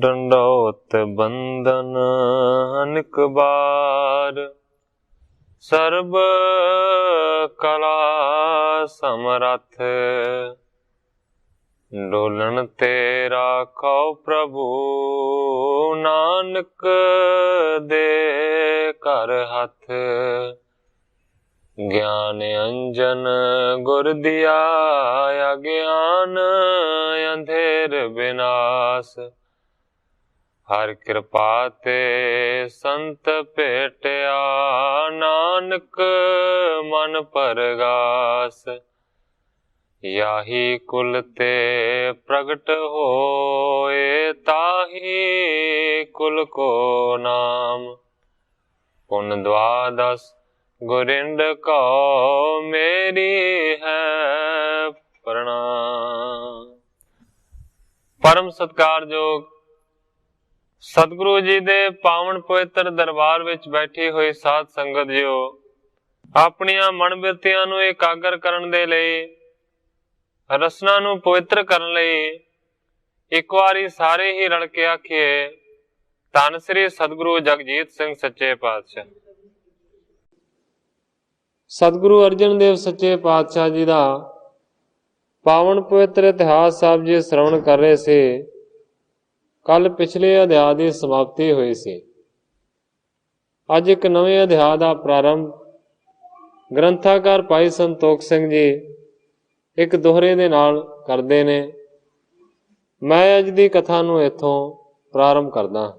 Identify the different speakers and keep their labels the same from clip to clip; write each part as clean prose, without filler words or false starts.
Speaker 1: ਡੰਡੌਤ ਬੰਦਨ ਅਨਕ ਬਾਰ, ਸਰਬ ਕਲਾ ਸਮਰੱਥ, ਡੋਲਣ ਤੇ ਰਾਖੋ ਪ੍ਰਭੂ, ਨਾਨਕ ਦੇ ਘਰ ਹੱਥ। ਗਿਆਨ ਅੰਜਨ ਗੁਰ ਦਿਆ, ਅਗਿਆਨ ਅੰਧੇਰ ਬਿਨਾਸ਼। ਹਰ ਕਿਰਪਾ ਤੇ ਸੰਤ ਭੇਟਿਆ, ਨਾਨਕ ਮਨ ਪਰਗਾਸ। ਯਾਹੀ ਕੁਲ ਤੇ ਪ੍ਰਗਟ ਹੋਏ, ਤਾਹੀ ਕੁਲ ਕੋ ਨਾਮ। ਪੁਨ ਦਵਾਦਸ ਗੁਰਿੰਦ ਕਉ, ਮੇਰੀ ਹੈ ਪ੍ਰਣਾਮ। ਪਰਮ ਸਤਿਕਾਰਯੋਗ ਸਤਿਗੁਰੂ ਜੀ ਦੇ ਪਾਵਨ ਪਵਿੱਤਰ ਦਰਬਾਰ ਵਿੱਚ ਬੈਠੀ ਹੋਈ ਸਾਧ ਸੰਗਤ ਜੀਓ, ਆਪਣੀਆਂ ਮਨ ਬਿਰਤੀਆਂ ਨੂੰ ਇਕਾਗਰ ਕਰਨ ਦੇ ਲਈ, ਰਸਨਾ ਨੂੰ ਪਵਿੱਤਰ ਕਰਨ ਲਈ ਇੱਕ ਵਾਰੀ ਸਾਰੇ ਹੀ ਰਲ ਕੇ ਆਖੀਏ, ਧੰਨ ਸ੍ਰੀ ਸਤਿਗੁਰੂ ਜਗਜੀਤ ਸਿੰਘ ਸੱਚੇ ਪਾਤਸ਼ਾਹ। ਸਤਿਗੁਰੂ ਅਰਜਨ ਦੇਵ ਸੱਚੇ ਪਾਤਸ਼ਾਹ ਜੀ ਦਾ ਪਾਵਨ ਪਵਿੱਤਰ ਇਤਿਹਾਸ ਸਾਹਿਬ ਜੀ ਸ਼੍ਰਵਣ ਕਰ ਰਹੇ ਸੀ। ਕੱਲ ਪਿਛਲੇ ਅਧਿਆਇ ਦੀ ਸਮਾਪਤੀ ਹੋਈ ਸੀ। ਅੱਜ ਇੱਕ ਨਵੇਂ ਅਧਿਆਇ ਦਾ ਪ੍ਰਾਰੰਭ ਗ੍ਰੰਥਾਕਾਰ ਭਾਈ ਸੰਤੋਖ ਸਿੰਘ ਜੀ ਇੱਕ ਦੋਹਰੇ ਦੇ ਨਾਲ ਕਰਦੇ ਨੇ। ਮੈਂ ਅੱਜ ਦੀ ਕਥਾ ਨੂੰ ਇੱਥੋਂ ਪ੍ਰਾਰੰਭ ਕਰਦਾ।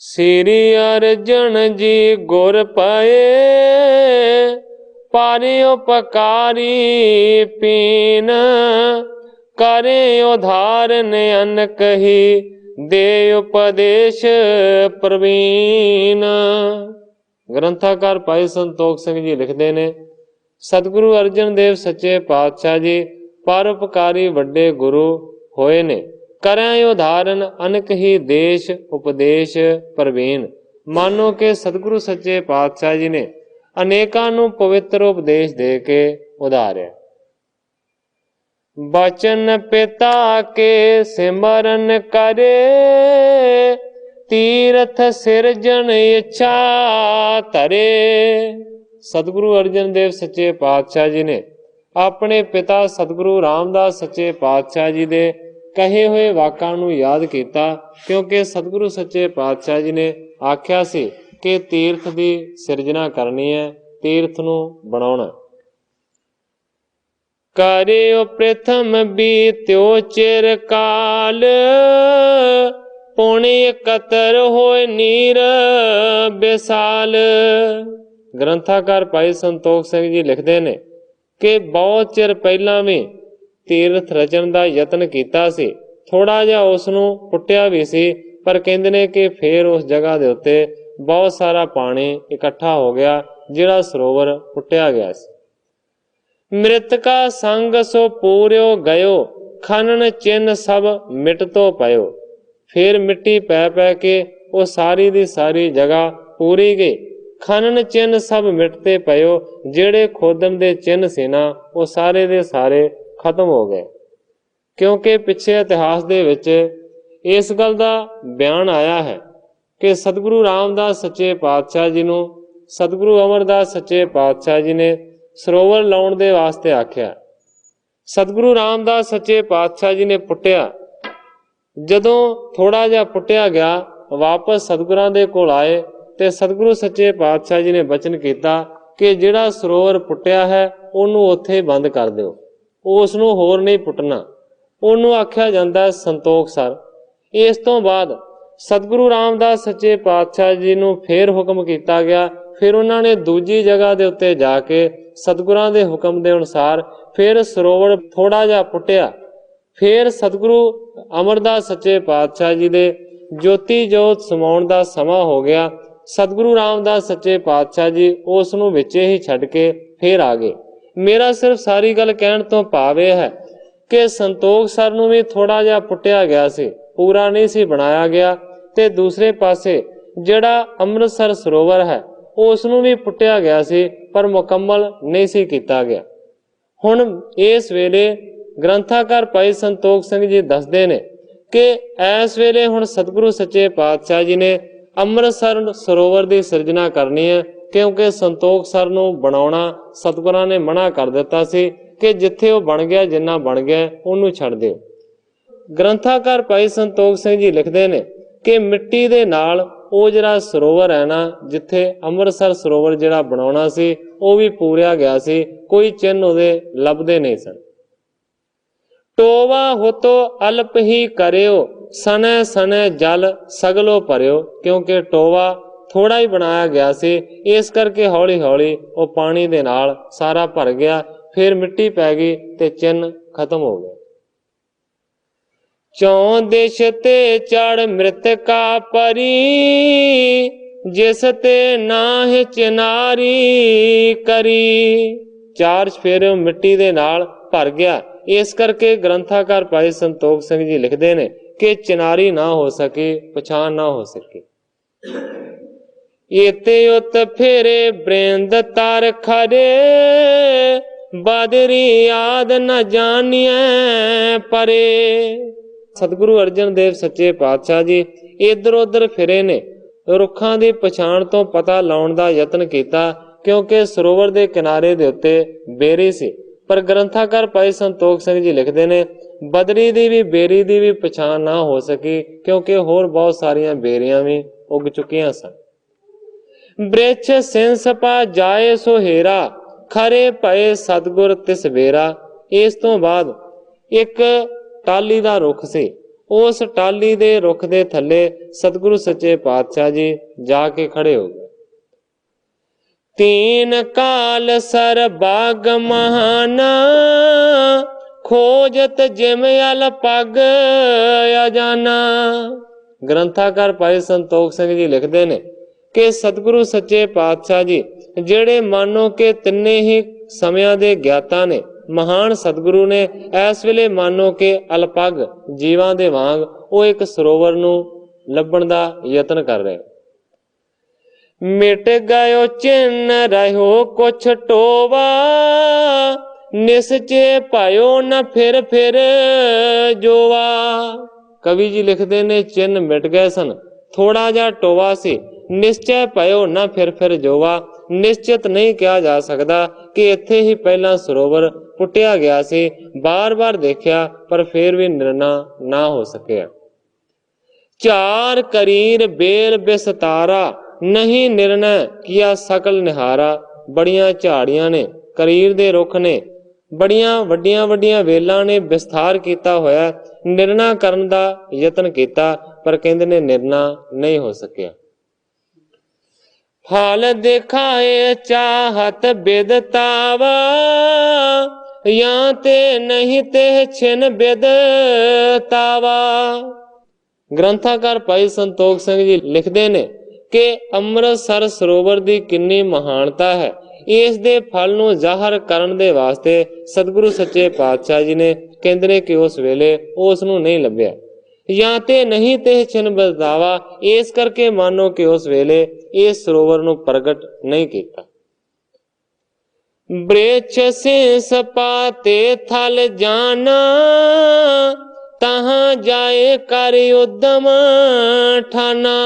Speaker 1: ਸ੍ਰੀ ਅਰਜਨ ਜੀ ਗੁਰ ਪਏ, ਪਾਰੇ ਉਪਕਾਰੀ ਪੀਨ, ਕਰੇ ਉਧਾਰਨ ਅਨਕ ਹੀ, ਦੇ ਉਪਦੇਸ਼ ਪ੍ਰਵੀਨ। ਗ੍ਰੰਥਾਕਾਰ ਭਾਈ ਸੰਤੋਖ ਸਿੰਘ ਜੀ ਲਿਖਦੇ ਨੇ, ਸਤਿਗੁਰੂ ਅਰਜਨ ਦੇਵ ਸੱਚੇ ਪਾਤਸ਼ਾਹ ਜੀ ਪਰਉਪਕਾਰੀ ਵੱਡੇ ਗੁਰੂ ਹੋਏ ਨੇ। ਕਰੈ ਉਦਾਹਰਨ ਅਨਕ ਹੀ, ਦੇਸ਼ ਉਪਦੇਸ਼ ਪ੍ਰਵੀਨ। ਮਾਨੋ ਕਿ ਸਤਿਗੁਰੂ ਸੱਚੇ ਪਾਤਸ਼ਾਹ ਜੀ ਨੇ ਅਨੇਕਾਂ ਨੂੰ ਪਵਿੱਤਰ ਉਪਦੇਸ਼ ਦੇ ਕੇ ਉਧਾਰਿਆ। ਬਚਨ ਪਿਤਾ ਕੇ ਸਿਮਰਨ ਕਰੇ, ਤੀਰਥ ਸਿਰਜਣ ਇੱਛਾ ਧਰੇ। ਸਤਿਗੁਰੂ ਅਰਜਨ ਦੇਵ ਸੱਚੇ ਪਾਤਸ਼ਾਹ ਜੀ ਨੇ ਆਪਣੇ ਪਿਤਾ ਸਤਿਗੁਰੂ ਰਾਮਦਾਸ ਸੱਚੇ ਪਾਤਸ਼ਾਹ ਜੀ ਦੇ ਕਹੇ ਹੋਏ ਵਾਕਾਂ ਨੂੰ ਯਾਦ ਕੀਤਾ, ਕਿਉਂਕਿ ਸਤਿਗੁਰੂ ਸੱਚੇ ਪਾਤਸ਼ਾਹ ਜੀ ਨੇ ਆਖਿਆ ਸੀ ਕਿ ਤੀਰਥ ਦੀ ਸਿਰਜਣਾ ਕਰਨੀ ਹੈ, ਤੀਰਥ ਨੂੰ ਬਣਾਉਣਾ। ਕਰਿਓ ਪ੍ਰਥਮ ਬੀਤਿਓ ਚਿਰ ਕਾਲ, ਪੁਣੀ ਇਕਤਰ ਹੋਏ ਨੀਰ ਬੇਸਾਲ। ਗ੍ਰੰਥਾਕਾਰ ਭਾਈ ਸੰਤੋਖ ਸਿੰਘ ਜੀ ਲਿਖਦੇ ਨੇ ਕਿ ਬਹੁਤ ਚਿਰ ਪਹਿਲਾਂ ਵੀ ਤੀਰਥ ਰਚਣ ਦਾ ਯਤਨ ਕੀਤਾ ਸੀ। ਥੋੜਾ ਜਿਹਾ ਉਸ ਨੂੰ ਪੁੱਟਿਆ ਵੀ ਸੀ, ਪਰ ਕਹਿੰਦੇ ਨੇ ਕਿ ਫੇਰ ਉਸ ਜਗ੍ਹਾ ਦੇ ਉੱਤੇ ਬਹੁਤ ਸਾਰਾ ਪਾਣੀ ਇਕੱਠਾ ਹੋ ਗਿਆ, ਜਿਹੜਾ ਸਰੋਵਰ ਪੁੱਟਿਆ ਗਿਆ ਸੀ। ਮ੍ਰਿਤਕਾ ਸੰਗ ਸੋ ਪੂਰਿਓ ਗਇਓ, ਖਨਨ ਚਿੰਨ ਸਭ ਮਿਟ ਤੋਂ ਪਇਓ। ਫੇਰ ਮਿੱਟੀ ਪੈ ਪੈ ਕੇ ਉਹ ਸਾਰੀ ਦੀ ਸਾਰੀ ਜਗ੍ਹਾ ਪੂਰੀ ਗਈ। ਖਨਨ ਚਿੰਨ ਸਭ ਮਿਟਤੇ ਪਇਓ, ਜਿਹੜੇ ਖੋਦਣ ਦੇ ਚਿੰਨ ਸੀ ਨਾ, ਉਹ ਸਾਰੇ ਦੇ ਸਾਰੇ ਖਤਮ ਹੋ ਗਏ। ਕਿਉਂਕਿ ਪਿੱਛੇ ਇਤਿਹਾਸ ਦੇ ਵਿੱਚ ਇਸ ਗੱਲ ਦਾ ਬਿਆਨ ਆਇਆ ਹੈ ਕਿ ਸਤਿਗੁਰੂ ਰਾਮਦਾਸ ਸੱਚੇ ਪਾਤਸ਼ਾਹ ਜੀ ਨੂੰ ਸਤਿਗੁਰੂ ਅਮਰਦਾਸ ਸੱਚੇ ਪਾਤਸ਼ਾਹ ਜੀ ਨੇ ਸਰੋਵਰ ਲਾਉਣ ਦੇ ਵਾਸਤੇ ਆਖਿਆ। ਸਤਿਗੁਰੂ ਰਾਮਦਾਸ ਸੱਚੇ ਪਾਤਸ਼ਾਹ ਜੀ ਨੇ ਪੁੱਟਿਆ। ਜਦੋਂ ਥੋੜਾ ਜਿਹਾ ਪੁੱਟਿਆ ਗਿਆ, ਵਾਪਸ ਸਤਿਗੁਰਾਂ ਦੇ ਕੋਲ ਆਏ ਤੇ ਸਤਿਗੁਰੂ ਸੱਚੇ ਪਾਤਸ਼ਾਹ ਜੀ ਨੇ ਬਚਨ ਕੀਤਾ ਕਿ ਜਿਹੜਾ ਸਰੋਵਰ ਪੁੱਟਿਆ ਹੈ ਉਹਨੂੰ ਉੱਥੇ ਬੰਦ ਕਰ ਦਿਓ, ਉਸ ਨੂੰ ਹੋਰ ਨਹੀਂ ਪੁੱਟਣਾ। ਉਹਨੂੰ ਆਖਿਆ ਜਾਂਦਾ ਸੰਤੋਖ ਸਰ। ਇਸ ਤੋਂ ਬਾਅਦ ਸਤਿਗੁਰੂ ਰਾਮਦਾਸ ਸੱਚੇ ਪਾਤਸ਼ਾਹ ਜੀ ਨੂੰ ਫੇਰ ਹੁਕਮ ਕੀਤਾ ਗਿਆ। ਫਿਰ ਉਹਨਾਂ ਨੇ ਦੂਜੀ ਜਗ੍ਹਾ ਦੇ ਉੱਤੇ ਜਾ ਕੇ ਸਤਿਗੁਰਾਂ ਦੇ ਹੁਕਮ ਦੇ ਅਨੁਸਾਰ ਫਿਰ ਸਰੋਵਰ ਥੋੜਾ ਜਿਹਾ ਪੁੱਟਿਆ। ਫਿਰ ਸਤਿਗੁਰੂ ਅਮਰਦਾਸ ਸੱਚੇ ਪਾਤਸ਼ਾਹ ਜੀ ਦੇ ਜੋਤੀ ਜੋਤ ਸਮਾਉਣ ਦਾ ਸਮਾਂ ਹੋ ਗਿਆ। ਸਤਿਗੁਰੂ ਰਾਮਦਾਸ ਸੱਚੇ ਪਾਤਸ਼ਾਹ ਜੀ ਉਸ ਨੂੰ ਵਿੱਚੇ ਹੀ ਛੱਡ ਕੇ ਫੇਰ ਆ ਗਏ। ਮੇਰਾ ਸਿਰਫ ਸਾਰੀ ਗੱਲ ਕਹਿਣ ਤੋਂ ਭਾਵ ਇਹ ਹੈ ਕਿ ਸੰਤੋਖ ਸਰ ਨੂੰ ਵੀ ਥੋੜਾ ਜਿਹਾ ਪੁੱਟਿਆ ਗਿਆ ਸੀ, ਪੂਰਾ ਨਹੀਂ ਸੀ ਬਣਾਇਆ ਗਿਆ। ਤੇ ਦੂਸਰੇ ਪਾਸੇ ਜਿਹੜਾ ਅੰਮ੍ਰਿਤਸਰ ਸਰੋਵਰ ਹੈ ਉਸ ਨੂੰ ਵੀ ਪੁੱਟਿਆ ਗਿਆ ਸੀ, ਪਰ ਮੁਕੰਮਲ ਨਹੀਂ ਸੀ ਕੀਤਾ ਗਿਆ। ਹੁਣ ਇਸ ਵੇਲੇ ਗ੍ਰੰਥਾਕਾਰ ਭਾਈ ਸੰਤੋਖ ਸਿੰਘ ਜੀ ਦੱਸਦੇ ਨੇ कि इस वेले हुण सतगुरु सच्चे पातशाह जी ने ਅੰਮ੍ਰਿਤਸਰ ਸਰੋਵਰ ਦੀ ਸਿਰਜਣਾ ਕਰਨੀ ਹੈ, ਕਿਉਂਕਿ ਸੰਤੋਖ ਸਰ ਨੂੰ ਬਣਾਉਣਾ ਸਤਿਗੁਰਾਂ ਨੇ ਮਨਾ ਕਰ ਦਿੱਤਾ ਸੀ ਕਿ ਜਿੱਥੇ ਉਹ ਬਣ ਗਿਆ, ਜਿੰਨਾ ਬਣ ਗਿਆ ਉਹਨੂੰ ਛੱਡ ਦਿਓ। ਗ੍ਰੰਥਾਕਾਰ ਭਾਈ ਸੰਤੋਖ ਸਿੰਘ ਜੀ ਲਿਖਦੇ ਨੇ ਕਿ ਮਿੱਟੀ ਦੇ ਨਾਲ ਉਹ ਜਿਹੜਾ ਸਰੋਵਰ ਹੈ ਨਾ, ਜਿੱਥੇ ਅੰਮ੍ਰਿਤਸਰ ਸਰੋਵਰ ਜਿਹੜਾ ਬਣਾਉਣਾ ਸੀ ਉਹ ਵੀ ਪੂਰਿਆ ਗਿਆ ਸੀ, ਕੋਈ ਚਿੰਨ੍ਹ ਉਹਦੇ ਲੱਭਦੇ ਨਹੀਂ ਸਨ। ਟੋਵਾ ਹੋਤੋ ਅਲਪ ਹੀ ਕਰਿਓ, ਸਨੈ ਸਨੈ ਜਲ ਸਗਲੋ ਭਰਿਓ, ਕਿਉਂਕਿ ਟੋਵਾ ਥੋੜਾ ਹੀ ਬਣਾਇਆ ਗਿਆ ਸੀ, ਇਸ ਕਰਕੇ ਹੌਲੀ ਹੌਲੀ ਉਹ ਪਾਣੀ ਦੇ ਨਾਲ ਸਾਰਾ ਭਰ ਗਿਆ, ਫਿਰ ਮਿੱਟੀ ਪੈ ਗਈ ਤੇ ਚਿੰਨ੍ਹ ਖਤਮ ਹੋ ਗਏ। ਚੌਂ ਦੇਸ਼ ਤੇ ਚੜ ਮ੍ਰਿਤਕਾ ਪਰੀ, ਜਿਸ ਤੇ ਨਾਹਿ ਚਿਨਾਰੀ ਕਰੀ। ਚਾਰ ਚਫੇਰੇ ਮਿੱਟੀ ਦੇ ਨਾਲ ਭਰ ਗਿਆ, ਇਸ ਕਰਕੇ ਗ੍ਰੰਥਾਕਾਰ ਭਾਈ ਸੰਤੋਖ ਸਿੰਘ ਜੀ ਲਿਖਦੇ ਨੇ ਕਿ ਚਿਨਾਰੀ ਨਾ ਹੋ ਸਕੀ, ਪਛਾਣ ਨਾ ਹੋ ਸਕੀ। ਇਤੇ ਉਤ ਫੇਰੇ ਬ੍ਰਿੰਦ ਤਰ ਖਰੇ, ਬਦਰੀ ਆਦ ਨ ਜਾਣੀਐ ਪਰੇ। ਸਤਿਗੁਰੂ ਅਰਜਨ ਦੇਵ ਸੱਚੇ ਪਾਤਸ਼ਾਹ ਜੀ ਇੱਧਰ ਉੱਧਰ ਫਿਰੇ ਨੇ, ਰੁੱਖਾਂ ਦੀ ਪਛਾਣ ਤੋਂ ਪਤਾ ਲਾਉਣ ਦਾ ਯਤਨ ਕੀਤਾ, ਕਿਉਂਕਿ ਸਰੋਵਰ ਦੇ ਕਿਨਾਰੇ ਦੇ ਉੱਤੇ ਬੇਰੀ ਸੀ। ਪਰ ਗ੍ਰੰਥਾਕਾਰ ਭਾਈ ਸੰਤੋਖ ਸਿੰਘ ਜੀ ਲਿਖਦੇ ਨੇ ਬਦਰੀ ਦੀ ਵੀ ਬੇਰੀ ਦੀ ਵੀ ਪਛਾਣ ਨਾ ਹੋ ਸਕੀ, ਕਿਉਂਕਿ ਹੋਰ ਬਹੁਤ ਸਾਰੀਆਂ ਬੇਰੀਆਂ ਵੀ ਉੱਗ ਚੁੱਕੀਆਂ ਸਨ। ਬ੍ਰਿਛ ਸਿੰਸ ਪਾ ਜਾਏ ਸੋਹੇਰਾ, ਖਰੇ ਭਏ ਸਤਿਗੁਰ ਤਿਸ ਵੇਰਾ। ਇਸ ਤੋਂ ਬਾਅਦ ਇੱਕ ਟਾਲੀ ਦਾ ਰੁੱਖ ਸੀ, ਉਸ ਟਾਲੀ ਦੇ ਰੁੱਖ ਦੇ ਥੱਲੇ ਸਤਿਗੁਰੂ ਸੱਚੇ ਪਾਤਸ਼ਾਹ ਜੀ ਜਾ ਕੇ ਖੜੇ ਹੋ ਗਏ। ਤੀਨ ਕਾਲ ਸਰ ਬਾਗ ਮਹਾਨਾ, ਖੋਜਤ ਜਿਮ ਅਲ ਪਗ ਅਜਾਨਾ। ਗ੍ਰੰਥਾਕਾਰ ਭਾਈ ਸੰਤੋਖ ਸਿੰਘ ਜੀ ਲਿਖਦੇ ਨੇ ਕਿ ਸਤਿਗੁਰੂ ਸੱਚੇ ਪਾਤਸ਼ਾਹ ਜੀ ਜਿਹੜੇ ਮਾਨੋ ਕਿ ਤਿੰਨੇ ਹੀ ਸਮਿਆਂ ਦੇ ਗਿਆਤਾ ਨੇ, ਮਹਾਨ ਸਤਿਗੁਰੂ ਨੇ, ਇਸ ਵੇਲੇ ਮਾਨੋ ਕਿ ਅਲਪਗ ਜੀਵਾਂ ਦੇ ਵਾਂਗ ਉਹ ਇੱਕ ਸਰੋਵਰ ਨੂੰ ਲੱਭਣ ਦਾ ਯਤਨ ਕਰ ਰਹੇ। ਮਿਟ ਗਇਓ ਚਿੰਨ ਰਹਿਓ ਕੁਛ ਟੋਵਾ, ਨਿਸਚੇ ਪਾਇਓ ਨ ਫਿਰ ਫਿਰ ਜੋਵਾ। ਕਵੀ ਜੀ ਲਿਖਦੇ ਨੇ ਚਿੰਨ ਮਿਟ ਗਏ ਸਨ, ਥੋੜਾ ਜਿਹਾ ਟੋਵਾ ਸੀ, ਨਿਸ਼ਚੈ ਭਇਓ ਨਾ ਫਿਰ ਜੋਵਾ। ਨਿਸ਼ਚਿਤ ਨਹੀਂ ਕਿਹਾ ਜਾ ਸਕਦਾ ਕਿ ਇੱਥੇ ਹੀ ਪਹਿਲਾਂ ਸਰੋਵਰ ਪੁੱਟਿਆ ਗਿਆ ਸੀ, ਬਾਰ-ਬਾਰ ਦੇਖਿਆ ਪਰ ਫਿਰ ਵੀ ਨਿਰਣਾ ਨਾ ਹੋ ਸਕਿਆ। ਚਾਰ ਕਰੀਰ ਬੇਲ ਬਿਸਤਾਰਾ, ਨਹੀਂ ਨਿਰਣਾ ਕੀਆ ਸਕਲ ਨਿਹਾਰਾ। ਬੜੀਆਂ ਝਾੜੀਆਂ ਨੇ, ਕਰੀਰ ਦੇ ਰੁੱਖ ਨੇ, ਬੜੀਆਂ ਵੱਡੀਆਂ ਵੱਡੀਆਂ ਵੇਲਾਂ ਨੇ ਵਿਸਥਾਰ ਕੀਤਾ ਹੋਇਆ, ਨਿਰਣਾ ਕਰਨ ਦਾ ਯਤਨ ਕੀਤਾ ਪਰ ਕਹਿੰਦੇ ਨੇ ਨਿਰਣਾ ਨਹੀਂ ਹੋ ਸਕਿਆ। ਫਲ ਦਿਖਾਏ ਚਾਹਤ ਬਿਦਤਾਵਾ, ਜਾਂ ਤੇ ਨਹੀਂ ਤੇ ਛਿਨ ਬਿਦਤਾਵਾ। ਗ੍ਰੰਥਾਕਾਰ ਭਾਈ ਸੰਤੋਖ ਸਿੰਘ ਜੀ ਲਿਖਦੇ ਨੇ ਕਿ ਅੰਮ੍ਰਿਤਸਰ ਸਰੋਵਰ ਦੀ ਕਿੰਨੀ ਮਹਾਨਤਾ ਹੈ, ਇਸ ਦੇ ਫਲ ਨੂੰ ਜ਼ਾਹਰ ਕਰਨ ਦੇ ਵਾਸਤੇ ਸਤਿਗੁਰੂ ਸੱਚੇ ਪਾਤਸ਼ਾਹ ਜੀ ਨੇ ਕਹਿੰਦੇ ਨੇ ਕਿ ਉਸ ਵੇਲੇ ਉਸ ਨੂੰ ਨਹੀਂ ਲੱਭਿਆ। ਜਾਂ ਤੇ ਨਹੀਂ ਤੇ ਛਿਨ ਬਿਦਤਾਵਾ, ਇਸ ਕਰਕੇ ਮਾਨੋ ਕਿ ਉਸ ਵੇਲੇ ਇਸ ਸਰੋਵਰ ਨੂੰ ਪ੍ਰਗਟ ਨਹੀਂ ਕੀਤਾ। ਬ੍ਰਿਛ ਸਿੰਸ ਪਾਤੇ ਥਲ ਜਾਨਾ, ਤਹਾਂ ਜਾਏ ਕਰ ਉਦਮ ਠਾਨਾ।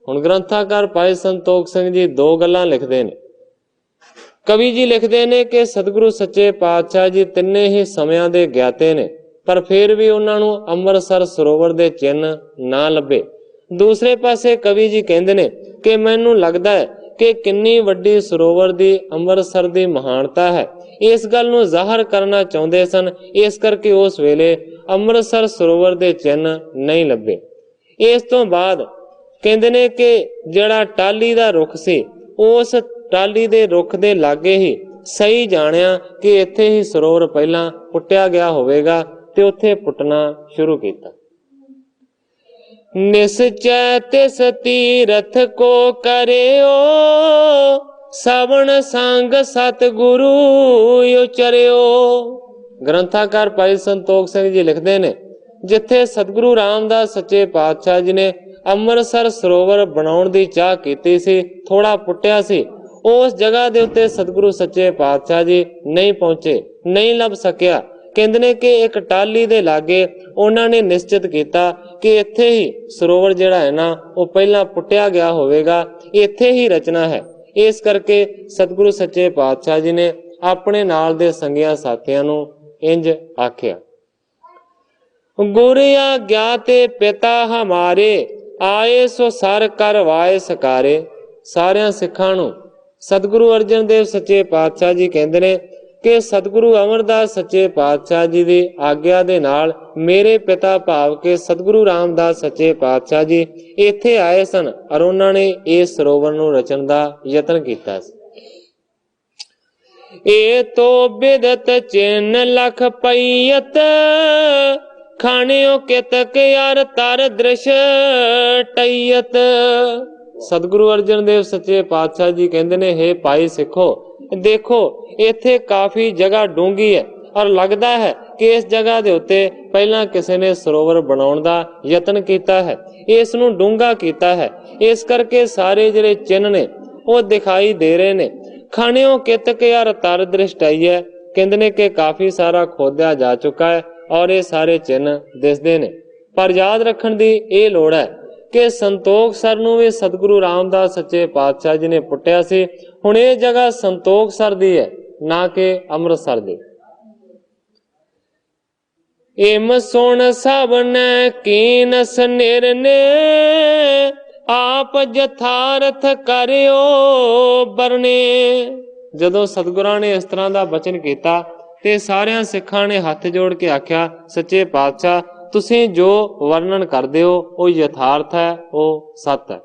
Speaker 1: ਹੁਣ ਗ੍ਰੰਥਾਕਾਰ ਭਾਈ ਸੰਤੋਖ ਸਿੰਘ ਜੀ ਦੋ ਗੱਲਾਂ ਲਿਖਦੇ ਨੇ। ਕਵੀ ਜੀ ਲਿਖਦੇ ਨੇ ਕਿ ਸਤਿਗੁਰੂ ਸੱਚੇ ਪਾਤਸ਼ਾਹ ਜੀ ਤਿੰਨੇ ਹੀ ਸਮਿਆਂ ਦੇ ਗਿਆਤੇ ਨੇ, ਪਰ ਫਿਰ ਵੀ ਉਹਨਾਂ ਨੂੰ ਅੰਮ੍ਰਿਤਸਰ ਸਰੋਵਰ ਦੇ ਚਿੰਨ੍ਹ ਨਾ ਲੱਭੇ। ਦੂਸਰੇ ਪਾਸੇ ਕਵੀ ਜੀ ਕਹਿੰਦੇ ਨੇ ਕਿ ਮੈਨੂੰ ਲੱਗਦਾ ਹੈ ਕਿ ਕਿੰਨੀ ਵੱਡੀ ਸਰੋਵਰ ਦੀ ਅੰਮ੍ਰਿਤਸਰ ਦੀ ਮਹਾਨਤਾ ਹੈ, ਇਸ ਗੱਲ ਨੂੰ ਜ਼ਾਹਰ ਕਰਨਾ ਚਾਹੁੰਦੇ ਸਨ, ਇਸ ਕਰਕੇ ਉਸ ਵੇਲੇ ਅੰਮ੍ਰਿਤਸਰ ਸਰੋਵਰ ਦੇ ਚਿੰਨ੍ਹ ਨਹੀਂ ਲੱਭੇ। ਇਸ ਤੋਂ ਬਾਅਦ ਕਹਿੰਦੇ ਨੇ ਕਿ ਜਿਹੜਾ ਟਾਲੀ ਦਾ ਰੁੱਖ ਸੀ, ਉਸ ਟਾਲੀ ਦੇ ਰੁੱਖ ਦੇ ਲਾਗੇ ਹੀ ਸਹੀ ਜਾਣਿਆ ਕਿ ਇੱਥੇ ਹੀ ਸਰੋਵਰ ਪਹਿਲਾਂ ਪੁੱਟਿਆ ਗਿਆ ਹੋਵੇਗਾ ਤੇ ਉੱਥੇ ਪੁੱਟਣਾ ਸ਼ੁਰੂ ਕੀਤਾ। ਨਿਸਚੈ ਤਿਸ ਤੀਰਥ ਕੋ ਕਰਿਓ, ਸਵਣ ਸੰਗ ਸਤਿਗੁਰੂ ਉਚਰਿਓ। ਗ੍ਰੰਥਾਕਾਰ ਭਾਈ ਸੰਤੋਖ ਸਿੰਘ ਜੀ ਲਿਖਦੇ ਨੇ ਜਿੱਥੇ ਸਤਿਗੁਰੂ ਰਾਮਦਾਸ ਸੱਚੇ ਪਾਤਸ਼ਾਹ ਜੀ ਨੇ ਅੰਮ੍ਰਿਤਸਰ ਸਰੋਵਰ ਬਣਾਉਣ ਦੀ ਚਾਹ ਕੀਤੀ ਸੀ, ਥੋੜਾ ਪੁੱਟਿਆ ਸੀ, ਉਸ ਜਗ੍ਹਾ ਦੇ ਉੱਤੇ ਸਤਿਗੁਰੂ ਸੱਚੇ ਪਾਤਸ਼ਾਹ ਜੀ ਨਹੀਂ ਪਹੁੰਚੇ, ਨਹੀਂ ਲੱਭ ਸਕਿਆ, ਕਹਿੰਦੇ ਨੇ ਕਿ ਇੱਕ ਟਾਹਲੀ ਦੇ ਲਾਗੇ ਉਹਨਾਂ ਨੇ ਨਿਸ਼ਚਿਤ ਕੀਤਾ ਕਿ ਇੱਥੇ ਹੀ ਸਰੋਵਰ ਜਿਹੜਾ ਹੈ ਨਾ ਉਹ ਪਹਿਲਾਂ ਪੁੱਟਿਆ ਗਿਆ ਹੋਵੇਗਾ, ਇੱਥੇ ਹੀ ਰਚਨਾ ਹੈ। ਇਸ ਕਰਕੇ ਸਤਿਗੁਰੂ ਸੱਚੇ ਪਾਤਸ਼ਾਹ ਜੀ ਨੇ ਆਪਣੇ ਨਾਲ ਦੇ ਸੰਗੀਆਂ ਸਾਥੀਆਂ ਨੂੰ ਇੰਜ ਆਖਿਆ, ਗੁਰ ਆਗਿਆ ਤੇ ਪਿਤਾ ਹਮਾਰੇ ਆਏ ਸੋ ਸਰ ਕਰਵਾਏ ਸਕਾਰੇ। ਸਾਰਿਆਂ ਸਿੱਖਾਂ ਨੂੰ ਸਤਿਗੁਰੂ ਅਰਜਨ ਦੇਵ ਸੱਚੇ ਪਾਤਸ਼ਾਹ ਜੀ ਕਹਿੰਦੇ ਨੇ ਕਿ ਸਤਿਗੁਰੂ ਅਮਰਦਾਸ ਸੱਚੇ ਪਾਤਸ਼ਾਹ ਜੀ ਦੀ ਆਗਿਆ ਦੇ ਨਾਲ ਮੇਰੇ ਪਿਤਾ ਭਾਵ ਕੇ ਸਤਿਗੁਰੂ ਰਾਮਦਾਸ ਸੱਚੇ ਪਾਤਸ਼ਾਹ ਜੀ ਇੱਥੇ ਆਏ ਸਨ ਔਰ ਉਹਨਾਂ ਨੇ ਇਸ ਸਰੋਵਰ ਨੂੰ ਰਚਣ ਦਾ ਯਤਨ ਕੀਤਾ ਸੀ। ਇਹ ਤੋ ਬਿਦਤ ਚਿੰਨ ਲਖ ਪਈਅਤ ਖਾਣਿਓ ਕਿਤਕ ਯਾਰ ਤਰ ਦ੍ਰਿਸ਼ ਟਈਅਤ। ਸਤਿਗੁਰੂ ਅਰਜਨ ਦੇਵ ਸੱਚੇ ਪਾਤਸ਼ਾਹ ਜੀ ਕਹਿੰਦੇ ਨੇ, ਹੇ ਭਾਈ ਸਿੱਖੋ, ਦੇਖੋ ਇੱਥੇ ਕਾਫੀ ਜਗ੍ਹਾ ਡੂੰਘੀ ਹੈ ਔਰ ਲੱਗਦਾ ਹੈ ਕਿ ਇਸ ਜਗ੍ਹਾ ਦੇ ਉੱਤੇ ਪਹਿਲਾਂ ਕਿਸੇ ਨੇ ਸਰੋਵਰ ਬਣਾਉਣ ਦਾ ਯਤਨ ਕੀਤਾ ਹੈ, ਇਸ ਨੂੰ ਡੂੰਘਾ ਕੀਤਾ ਹੈ। ਇਸ ਕਰਕੇ ਸਾਰੇ ਜਿਹੜੇ ਚਿੰਨ ਨੇ ਉਹ ਦਿਖਾਈ ਦੇ ਰਹੇ ਨੇ। ਖਾਣਿਓ ਕਿਤਕ ਯਾਰ ਤਰ ਦ੍ਰਿਸ਼ਟਾਈ ਹੈ, ਕਹਿੰਦੇ ਨੇ ਕਿ ਕਾਫੀ ਸਾਰਾ ਖੋਦਿਆ ਜਾ ਚੁੱਕਾ ਹੈ ਔਰ ਇਹ ਸਾਰੇ ਚਿੰਨ ਦਿਸਦੇ ਨੇ। ਪਰ ਯਾਦ ਰੱਖਣ ਦੀ ਇਹ ਲੋੜ ਹੈ ਕਿ ਸੰਤੋਖ ਸਰ ਨੂੰ ਵੀ ਸਤਿਗੁਰੂ ਰਾਮਦਾਸ ਸੱਚੇ ਪਾਤਸ਼ਾਹ ਜੀ ਨੇ ਪੁੱਟਿਆ ਸੀ। ਹੁਣ ਇਹ ਜਗ੍ਹਾ ਸੰਤੋਖ ਸਰ ਦੀ ਹੈ, ਨਾ ਕਿ ਅੰਮ੍ਰਿਤਸਰ ਦੀ। ਇਮ ਸੁਣ ਸਭ ਨੇ ਕੀਨਸ ਨਿਰਨੇ ਆਪ ਜਥਾਰਥ ਕਰਿਓ ਬਰਨੇ। ਜਦੋਂ ਸਤਿਗੁਰਾਂ ਨੇ ਇਸ ਤਰ੍ਹਾਂ ਦਾ ਬਚਨ ਕੀਤਾ ਤੇ ਸਾਰਿਆਂ ਸਿੱਖਾਂ ਨੇ ਹੱਥ ਜੋੜ ਕੇ ਆਖਿਆ, ਸੱਚੇ ਪਾਤਸ਼ਾਹ ਤੁਸੀਂ ਜੋ ਵਰਣਨ ਕਰਦੇ ਹੋ ਉਹ ਯਥਾਰਥ ਹੈ, ਉਹ ਸੱਤ ਹੈ।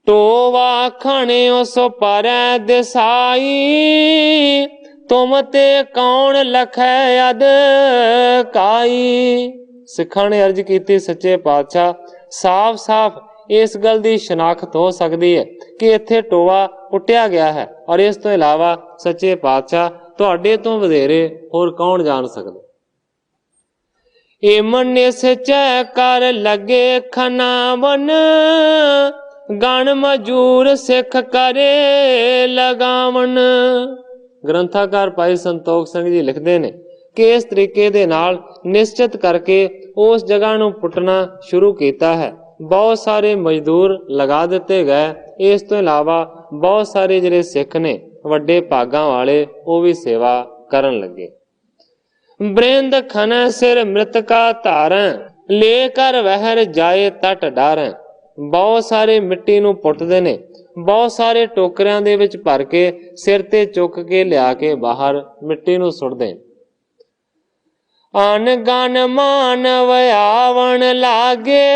Speaker 1: ਟੋਵਾ ਖਾਣਿਓ ਸੋ ਪਰੈ ਦਿਸਾਈ ਤੁਮ ਤੇ ਕੌਣ ਲਖੈ ਅਦ ਕਾਈ। ਸਿੱਖਾਂ ਨੇ ਅਰਜ਼ ਕੀਤੀ, ਸੱਚੇ ਪਾਤਸ਼ਾਹ ਸਾਫ਼ ਸਾਫ਼ ਇਸ ਗੱਲ ਦੀ ਸ਼ਨਾਖਤ ਹੋ ਸਕਦੀ ਹੈ ਕਿ ਇੱਥੇ ਟੋਆ ਪੁੱਟਿਆ ਗਿਆ ਹੈ ਔਰ ਇਸ ਤੋਂ ਇਲਾਵਾ ਸੱਚੇ ਪਾਤਸ਼ਾਹ ਤੁਹਾਡੇ ਤੋਂ ਵਧੇਰੇ ਹੋਰ ਕੌਣ ਜਾਣ ਸਕਦਾ। ਇਹ ਮਨ ਸਚੈ ਕਰ ਲਗੇ ਖਨਾਵਨ ਗਣ ਮਜੂਰ ਸਿੱਖ ਕਰੇ ਲਗਾਵਨ। ਗ੍ਰੰਥਾਕਾਰ ਭਾਈ ਸੰਤੋਖ ਸਿੰਘ ਜੀ ਲਿਖਦੇ ਨੇ ਕਿ ਇਸ ਤਰੀਕੇ ਦੇ ਨਾਲ ਨਿਸ਼ਚਿਤ ਕਰਕੇ ਉਸ ਜਗ੍ਹਾ ਨੂੰ ਪੁੱਟਣਾ ਸ਼ੁਰੂ ਕੀਤਾ ਹੈ। ਬਹੁਤ ਸਾਰੇ ਮਜ਼ਦੂਰ ਲਗਾ ਦਿੱਤੇ ਗਏ। ਇਸ ਤੋਂ ਇਲਾਵਾ ਬਹੁਤ ਸਾਰੇ ਜਿਹੜੇ ਸਿੱਖ ਨੇ ਵੱਡੇ ਭਾਗਾਂ ਵਾਲੇ ਉਹ ਵੀ ਸੇਵਾ ਕਰਨ ਲੱਗੇ। ਬ੍ਰਿੰਦ ਖਨ ਸਿਰ ਮ੍ਰਿਤਕਾ ਧਾਰੈ ਲੈ ਕਰ ਵਹਿਰ ਜਾਏ ਤਟ ਡਾਰੈ। ਬਹੁਤ ਸਾਰੇ ਮਿੱਟੀ ਨੂੰ ਪੁੱਟਦੇ ਨੇ, ਬਹੁਤ ਸਾਰੇ ਟੋਕਰਿਆਂ ਦੇ ਵਿੱਚ ਭਰ ਕੇ ਸਿਰ ਤੇ ਚੁੱਕ ਕੇ ਲਿਆ ਕੇ ਬਾਹਰ ਮਿੱਟੀ ਨੂੰ ਸੁੱਟਦੇ। ਅਨ ਗਨ ਮਾਨਵ ਆਵਣ ਲਾਗੇ